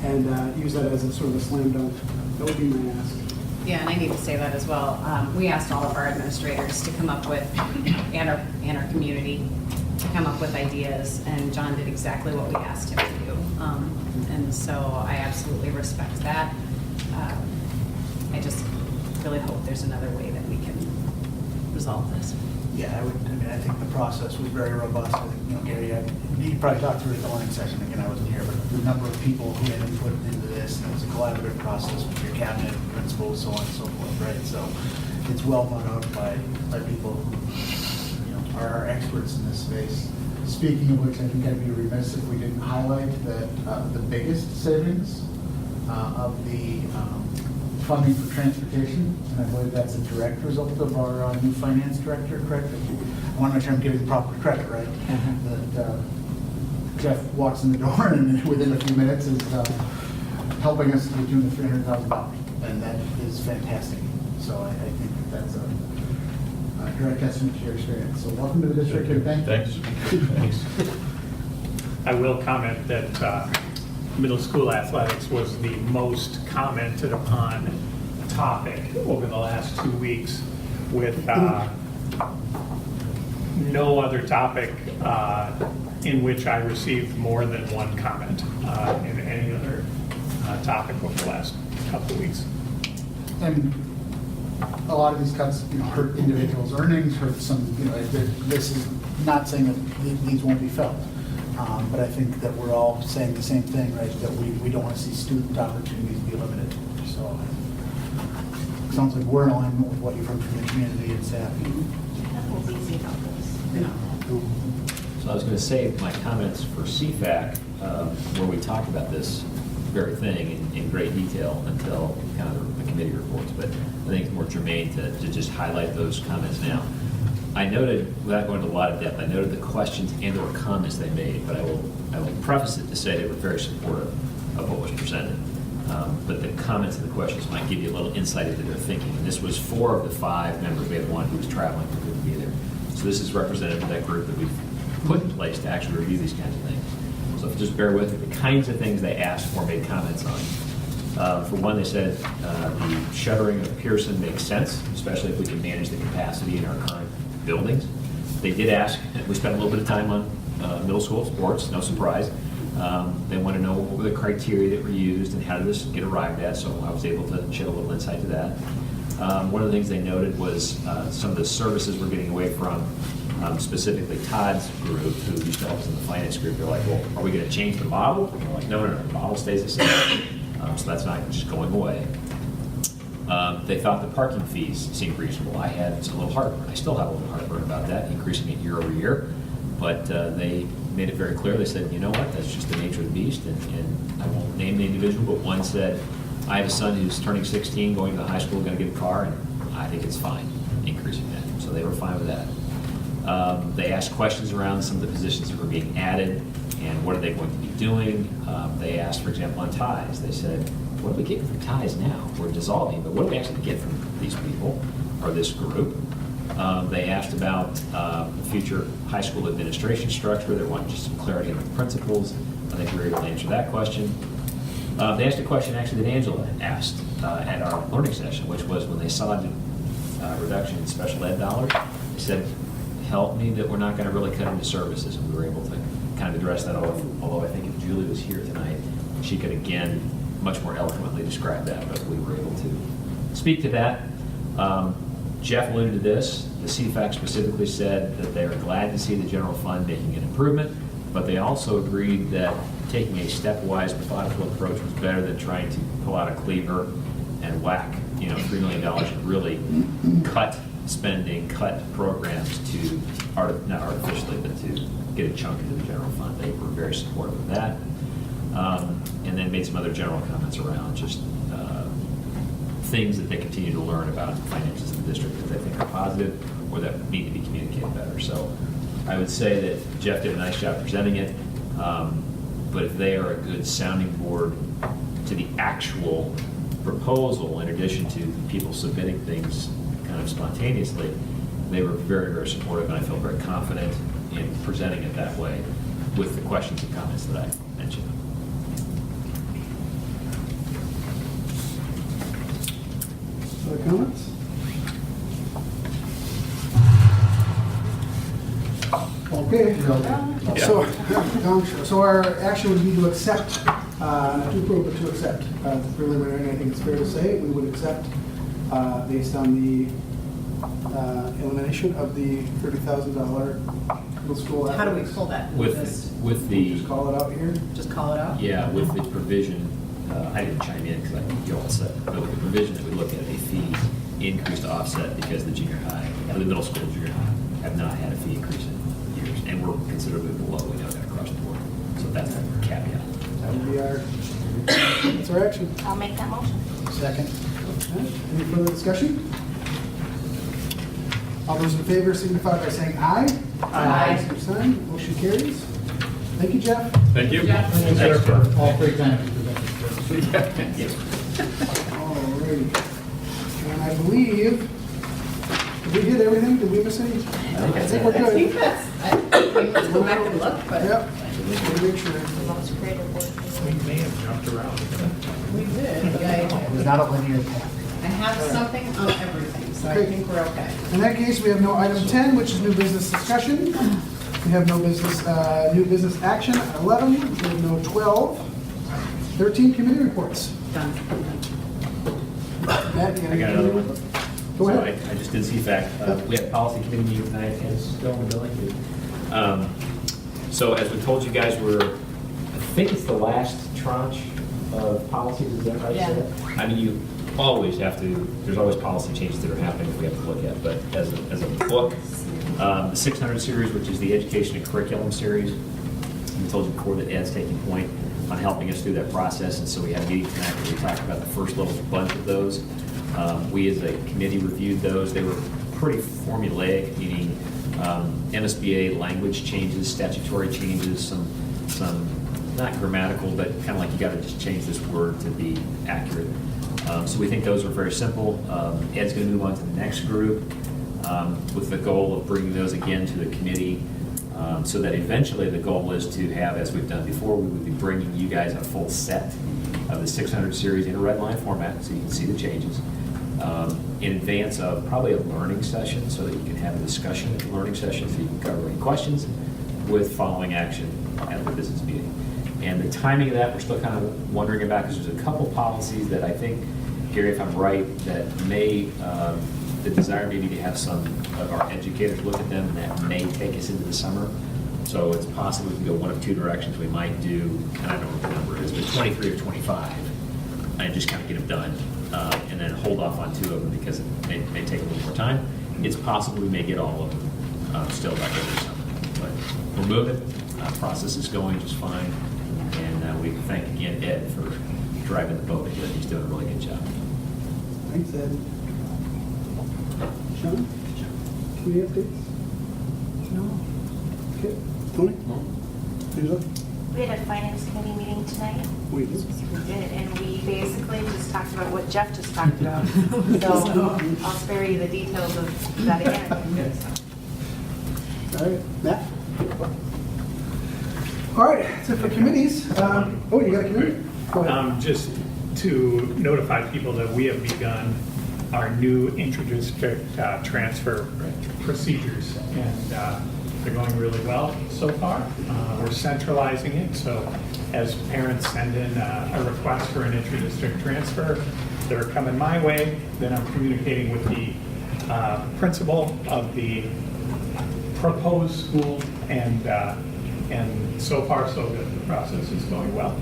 and use that as a sort of a slam dunk. That would be my ask.
Yeah, and I need to say that as well. We asked all of our administrators to come up with, and our community, to come up with ideas, and John did exactly what we asked him to do. And so I absolutely respect that. I just really hope there's another way that we can resolve this.
Yeah, I think the process was very robust. I think, Gary, you probably talked through it at the learning session, again, I wasn't here, but the number of people who had input into this, and it was a collaborative process with your cabinet, principals, so on and so forth, right? So it's well thought out by people who, are our experts in this space. Speaking of which, I think I'd be remiss if we didn't highlight that the biggest savings of the funding for transportation, and I believe that's a direct result of our new finance director, correct? I want to make sure I'm giving the proper credit, right? That Jeff walks in the door and within a few minutes is helping us to the tune of $300,000, and that is fantastic. So I think that's a direct testament to your experience. So welcome to the district here. Thanks.
Thanks.
I will comment that middle school athletics was the most commented upon topic over the last 2 weeks, with no other topic in which I received more than one comment in any other topic over the last couple of weeks.
And a lot of these cuts, hurt individuals' earnings, hurt some, this is not saying that these won't be felt. But I think that we're all saying the same thing, right? That we don't want to see student opportunities be limited. So it sounds like we're in alignment with what you've heard from the community and staff.
Nothing's easy about this.
So I was going to save my comments for CFAC, where we talked about this very thing in great detail until kind of the committee reports. But I think it's more germane to just highlight those comments now. I noted, without going into a lot of depth, I noted the questions and or comments they made, but I will preface it to say they were very supportive of what was presented. But the comments and the questions might give you a little insight into their thinking. And this was 4 of the 5 members. We had 1 who was traveling, who couldn't be there. So this is representative of that group that we've put in place to actually review these kinds of things. So just bear with me. The kinds of things they asked for, made comments on. For one, they said the shuttering of Pearson makes sense, especially if we can manage the capacity in our current buildings. They did ask, we spent a little bit of time on middle school sports, no surprise. They want to know what were the criteria that were used and how did this get arrived at, so I was able to shed a little insight to that. One of the things they noted was some of the services we're getting away from, specifically Todd's group, who used to help us in the finance group. They're like, well, are we going to change the model? And we're like, no, the model stays the same. So that's not just going away. They thought the parking fees seemed reasonable. I had a little heartburn. I still have a little heartburn about that, increasing it year over year. But they made it very clear. They said, you know what, that's just the nature of the beast. And I won't name the individual, but one said, I have a son who's turning 16, going to high school, going to get a car, and I think it's fine increasing that. So they were fine with that. They asked questions around some of the positions that were being added and what are they going to be doing. They asked, for example, on ties. They said, what do we get for ties now? We're dissolving, but what do we actually get from these people or this group? They asked about the future high school administration structure. They wanted just some clarity on the principles. I think we were able to answer that question. They asked a question actually that Angela asked at our learning session, which was when they saw the reduction in special ed dollars, they said, help me that we're not going to really cut into services. And we were able to kind of address that, although I think if Julie was here tonight, she could again much more eloquently describe that, but we were able to speak to that. Jeff alluded to this. The CFAC specifically said that they are glad to see the general fund making an improvement, but they also agreed that taking a stepwise, methodical approach was better than trying to pull out a cleaver and whack, $3 million and really cut spending, cut programs to, not artificially, but to get a chunk into the general fund. They were very supportive of that. And then made some other general comments around just things that they continue to learn about finances in the district that they think are positive or that need to be communicated better. So I would say that Jeff did a nice job presenting it, but if they are a good sounding board to the actual proposal, in addition to people submitting things kind of spontaneously, they were very, very supportive, and I feel very confident in presenting it that way with the questions and comments that I mentioned.
Other comments? Okay. So our action would be to accept, not to approve, but to accept the preliminary. I think it's fair to say we would accept based on the elimination of the $30,000 middle school
How do we
athletics.
pull that?
With the,
Just call it out here.
Just call it out?
yeah, with the provision, I didn't chime in because I think you all said, but with the provision that we look at a fee increase to offset because the junior high, or the middle school and junior high have not had a fee increase in years, and we're considerably below, we know that across the board. So that's the caveat.
That would be that's our action.
I'll make that motion.
Second. Any further discussion? All those in favor signify by saying aye.
Aye.
Same sign. Motion carries. Thank you, Jeff.
Thank you.
Thanks, sir, for all 3 times you presented.
Yes.
Alrighty. And I believe, did we hit everything? Did we miss any? I think we're
I think
good.
let's go back and look, but
Yep. We'll make sure.
Most creative work.
We may have jumped around.
we did. Yeah,
It was not a linear path.
I have something on everything, so I
Okay.
think we're okay.
In that case, we have no item 10, which is new business discussion. We have no business, new business action. 11, we have no 12. 13, committee reports.
Done.
Matt, you
I got another one.
Go
So
ahead.
I just did see fact, we have policy committee meeting tonight, and it's still in the building. So as we told you guys, I think it's the last tranche of policies, is that right?
Yeah.
Sarah? I mean, you always have to, there's always policy changes that are happening that we have to look at, but as a book, the 600 series, which is the education and curriculum series, we told you before that Ed's taking point on helping us through that process, and so we had a meeting tonight where we talked about the first little bunch of those. We as a committee reviewed those. They were pretty formulaic, meaning MSBA language changes, statutory changes, some not grammatical, but kind of like you got to just change this word to be accurate. So we think those are very simple. Ed's going to move on to the next group with the goal of bringing those again to the committee, so that eventually the goal is to have, as we've done before, we would be bringing you guys a full set of the 600 series in a red line format so you can see the changes in advance of probably a learning session so that you can have a discussion at the learning session so you can cover any questions with following action at the business meeting. And the timing of that, we're still kind of wondering about because there's a couple policies that I think, Gary, if I'm right, that may, the desire maybe to have some of our educators look at them, and that may take us into the summer. So it's possible we can go one of 2 directions. We might do, and I don't know what the number is, but 23 or 25, and just kind of get them done, and then hold off on 2 of them because it may take a little more time. It's possible we may get all of them still back over the summer. But we're moving. Process is going just fine. And we thank again Ed for driving the boat again. He's doing a really good job.
Thanks, Ed. Sean? Committee updates?
No.
Okay. Tony? Angela?
We had a finance committee meeting tonight.
We did.
We did, and we basically just talked about what Jeff just talked about. So I'll spare you the details of that again.
All right, Matt? All right, that's it for committees. You got a committee? Go ahead.
Just to notify people that we have begun our new intra-district transfer procedures, and they're going really well so far. We're centralizing it, so as parents send in a request for an intra-district transfer, they're coming my way, then I'm communicating with the principal of the proposed school, and so far so good. The process is going well.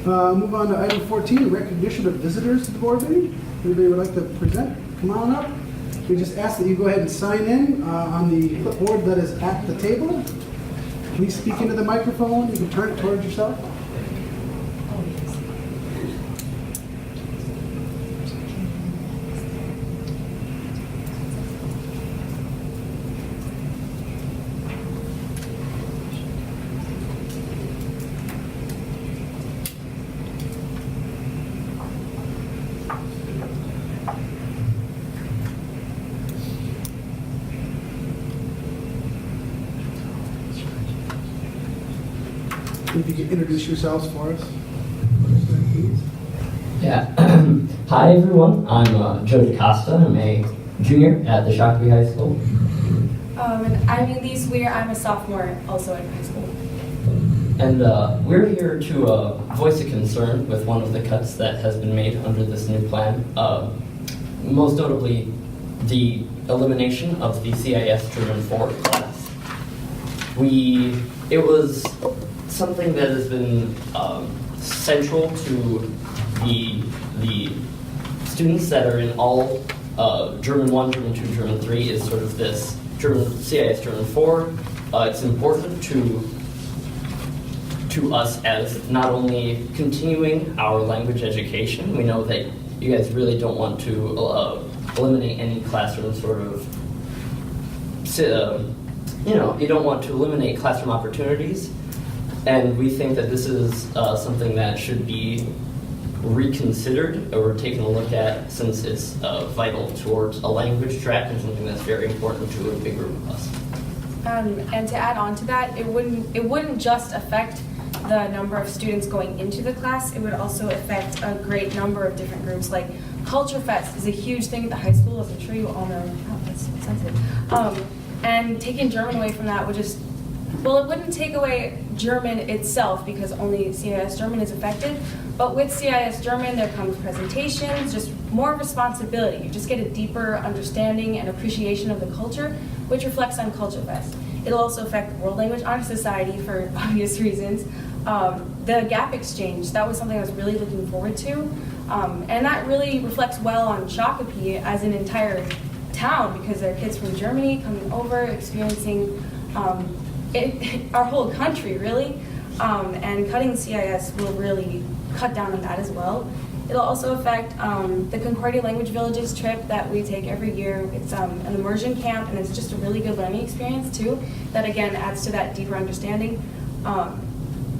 Move on to item 14, recognition of visitors to the board meeting. Anybody would like to present? Come on up. We just ask that you go ahead and sign in on the clipboard that is at the table. Please speak into the microphone. You can turn it towards yourself. If you could introduce yourselves for us. Please.
Yeah. Hi, everyone. I'm Joe DaCosta. I'm a junior at the Shakopee High School.
And I'm Elise Weir. I'm a sophomore also in high school.
And we're here to voice a concern with one of the cuts that has been made under this new plan. most notably the elimination of the CIS German 4 class. It was something that has been central to the students that are in all German 1, German 2, German 3 is sort of this CIS German 4. It's important to us as not only continuing our language education. We know that you guys really don't want to eliminate any classroom sort of, you don't want to eliminate classroom opportunities. And we think that this is something that should be reconsidered or taken a look at, since it's vital towards a language track and something that's very important to a big group of us.
And to add on to that, it wouldn't just affect the number of students going into the class, it would also affect a great number of different groups. Like Culture Fest is a huge thing at the high school, as I'm sure you all know. Oh, that's sensitive. And taking German away from that would just, well, it wouldn't take away German itself because only CIS German is affected, but with CIS German there comes presentations, just more responsibility. You just get a deeper understanding and appreciation of the culture, which reflects on Culture Fest. It'll also affect World Language Honor Society for obvious reasons. The gap exchange, that was something I was really looking forward to. And that really reflects well on Shakopee as an entire town, because there are kids from Germany coming over, experiencing our whole country, really. And cutting CIS will really cut down on that as well. It'll also affect the Concordia Language Villages trip that we take every year. It's an immersion camp, and it's just a really good learning experience too, that again adds to that deeper understanding.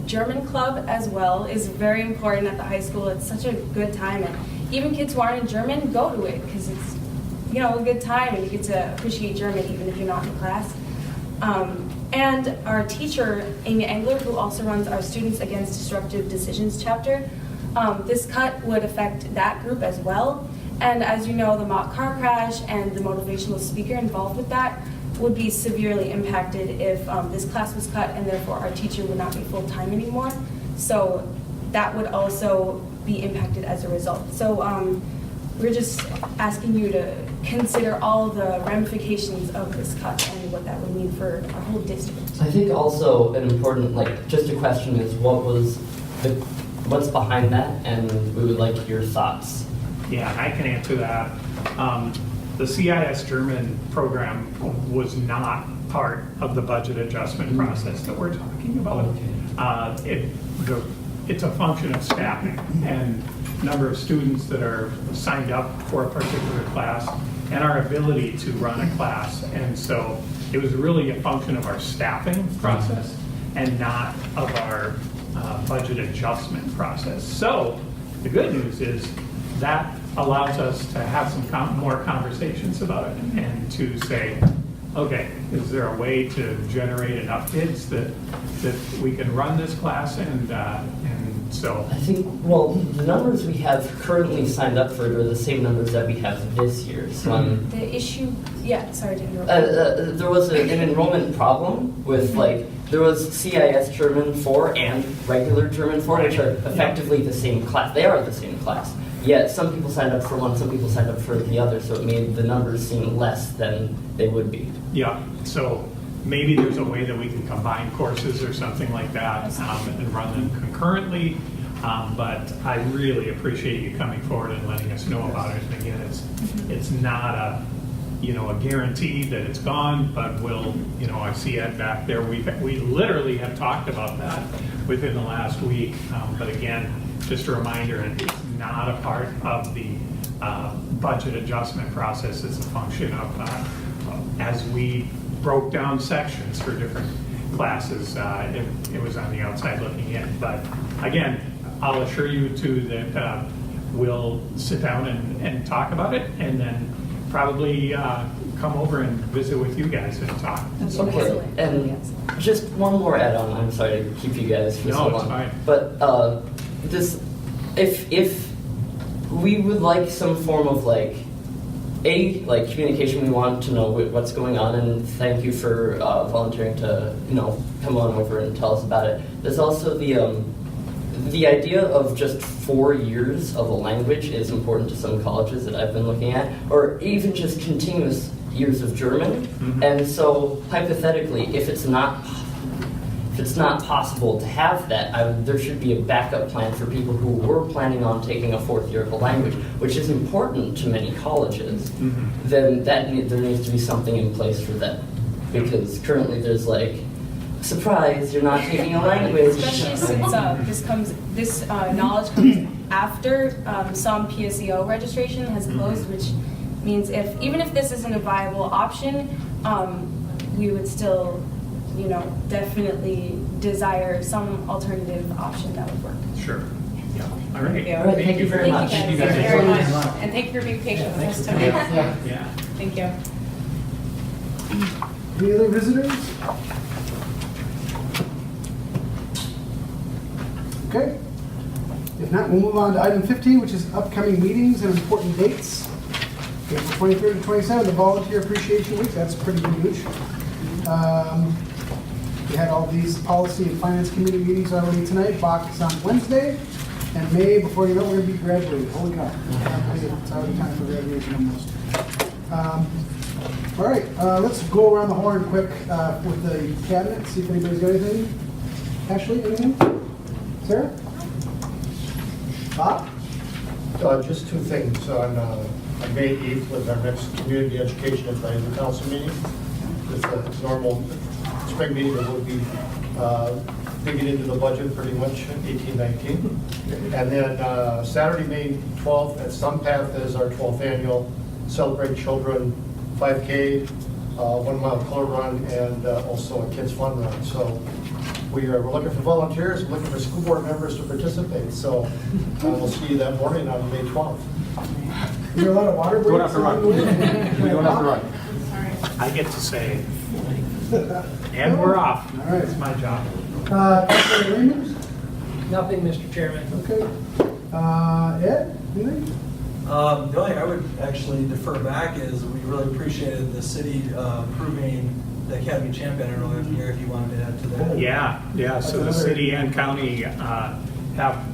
German club as well is very important at the high school. It's such a good time, and even kids who aren't in German go to it because it's a good time, and you get to appreciate German even if you're not in class. And our teacher, Amy Engler, who also runs our Students Against Disruptive Decisions chapter, this cut would affect that group as well. And as you know, the mock car crash and the motivational speaker involved with that would be severely impacted if this class was cut, and therefore our teacher would not be full-time anymore. So that would also be impacted as a result. So we're just asking you to consider all the ramifications of this cut and what that would mean for our whole district.
I think also an important, just a question is what's behind that, and we would like your thoughts.
Yeah, I can answer that. The CIS German program was not part of the budget adjustment process that we're talking about. It's a function of staffing and number of students that are signed up for a particular class and our ability to run a class. And so it was really a function of our staffing process and not of our budget adjustment process. So the good news is that allows us to have some more conversations about it and to say, okay, is there a way to generate enough kids that we can run this class? And so
I think, well, the numbers we have currently signed up for are the same numbers that we have this year. So
The issue, sorry to interrupt.
there was an enrollment problem with there was CIS German 4 and regular German 4, which are effectively the same class. They are the same class. Yet some people signed up for one, some people signed up for the other, so it made the numbers seem less than they would be.
Yeah, so maybe there's a way that we can combine courses or something like that and run them concurrently. But I really appreciate you coming forward and letting us know about it. And again, it's not a guarantee that it's gone, but I see Ed back there. We literally have talked about that within the last week. But again, just a reminder, it's not a part of the budget adjustment process. It's a function of as we broke down sections for different classes, it was on the outside looking in. But again, I'll assure you too that we'll sit down and talk about it, and then probably come over and visit with you guys and talk.
Okay, and just one more add-on. I'm sorry to keep you guys for so long.
No, it's fine.
But if we would like some form of communication, we want to know what's going on, and thank you for volunteering to come on over and tell us about it. There's also the idea of just 4 years of a language is important to some colleges that I've been looking at, or even just continuous years of German. And so hypothetically, if it's not possible to have that, there should be a backup plan for people who were planning on taking a 4th year of a language, which is important to many colleges. Then there needs to be something in place for them, because currently there's like, surprise, you're not taking a language.
Especially since this knowledge comes after some PSEO registration has closed, which means even if this isn't a viable option, we would still, definitely desire some alternative option that would work.
Sure. Yeah. All right.
All right, thank you very much.
Thank you guys very much. And thank you for being patient with us tonight.
Yeah.
Thank you.
Any other visitors? Okay. If not, we'll move on to item 15, which is upcoming meetings and important dates. April 23rd and 27th, the Volunteer Appreciation Week. That's pretty huge. We had all these policy and finance committee meetings already tonight. Bach is on Wednesday. And May, before you know it, we're going to be graduating. Holy cow. It's already time for graduation almost. All right, let's go around the horn quick with the cabinet, see if anybody's got anything. Ashley, anything? Sarah? Bob?
Just 2 things. On May 8th was our next community education advisory council meeting. It's a normal spring meeting that will be digging into the budget pretty much 18-19. And then Saturday, May 12th at Sunpath is our 12th annual Celebrate Children 5K, 1 mile color run, and also a kids fun run. So we're looking for volunteers, looking for school board members to participate. So we'll see you that morning on May 12th.
Is there a lot of water breaks?
Going out to run. We're going out to run.
I get to say, and we're off.
All right.
It's my job.
Councilor Raymond?
Nothing, Mr. Chairman.
Okay. Ed, anything?
The only thing I would actually defer back is we really appreciated the city approving the Academy Champion. I don't know if you wanted to add to that.
Yeah. So the city and county have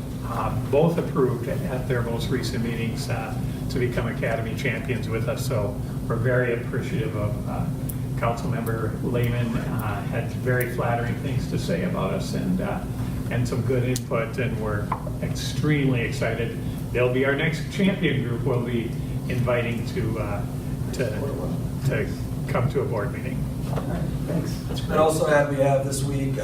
both approved at their most recent meetings to become Academy champions with us. So we're very appreciative of Councilmember Lehman. Had very flattering things to say about us and some good input, and we're extremely excited. They'll be our next champion group we'll be inviting to come to a board meeting.
All right, thanks.
And also we have this week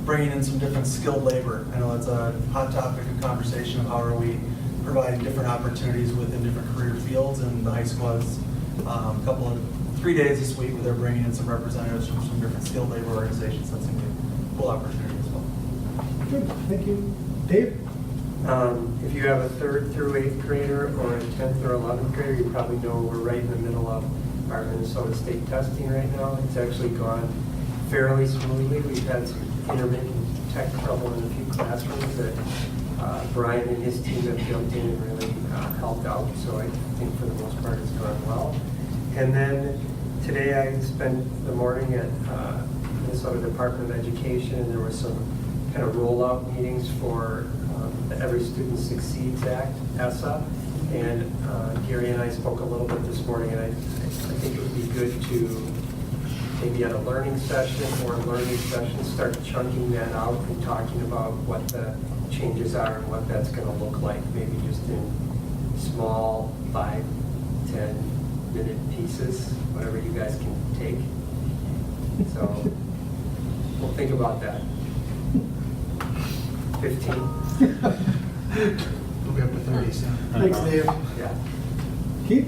bringing in some different skilled labor. I know it's a hot topic of conversation of how are we providing different opportunities within different career fields, and the high school has a 3 days this week where they're bringing in some representatives from some different skilled labor organizations. That's going to be a cool opportunity as well.
Good, thank you. Dave?
If you have a 3rd through 8th grader or a 10th or 11th grader, you probably know we're right in the middle of our Minnesota state testing right now. It's actually gone fairly smoothly. We've had some intermittent tech trouble in a few classrooms that Brian and his team have jumped in and really helped out. So I think for the most part it's gone well. And then today I spent the morning at Minnesota Department of Education, and there was some kind of rollout meetings for the Every Student Succeeds Act, ESSA. And Gary and I spoke a little bit this morning, and I think it would be good to maybe at a learning session or a learning session start chunking that out and talking about what the changes are and what that's going to look like, maybe just in small 5-10 minute pieces, whatever you guys can take. So we'll think about that. 15.
We'll be up to 30 soon.
Thanks, Dave.
Yeah.
Keith?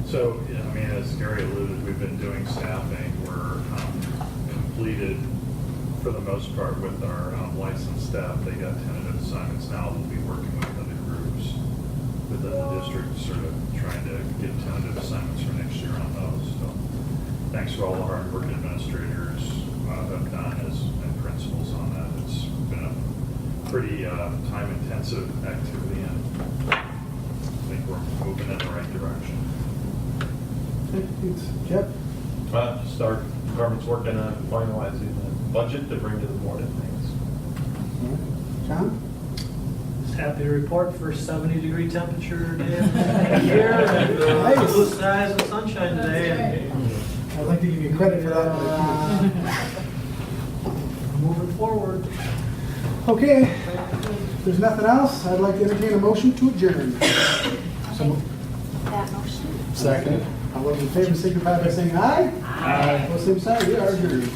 So, as Gary alluded, we've been doing staffing. We're completed, for the most part, with our licensed staff. They got tentative assignments now. We'll be working with other groups within the district, sort of trying to get tentative assignments for next year on those. So, thanks for all the hard work administrators have done and principals on that. It's been a pretty time-intensive activity, and I think we're moving in the right direction.
Thanks. Jeff?
Just our department's working on finalizing the budget to bring to the board and things.
John?
happy to report first 70-degree temperature day of the year, and
Nice.
blue skies and sunshine today. And
I'd like to give you credit for that, but I
moving forward.
can't. Okay, if there's nothing else, I'd like to entertain a motion to adjourn.
That motion?
Second. All those in favor signify by saying aye. Aye. Opposed, same sign, we are adjourned.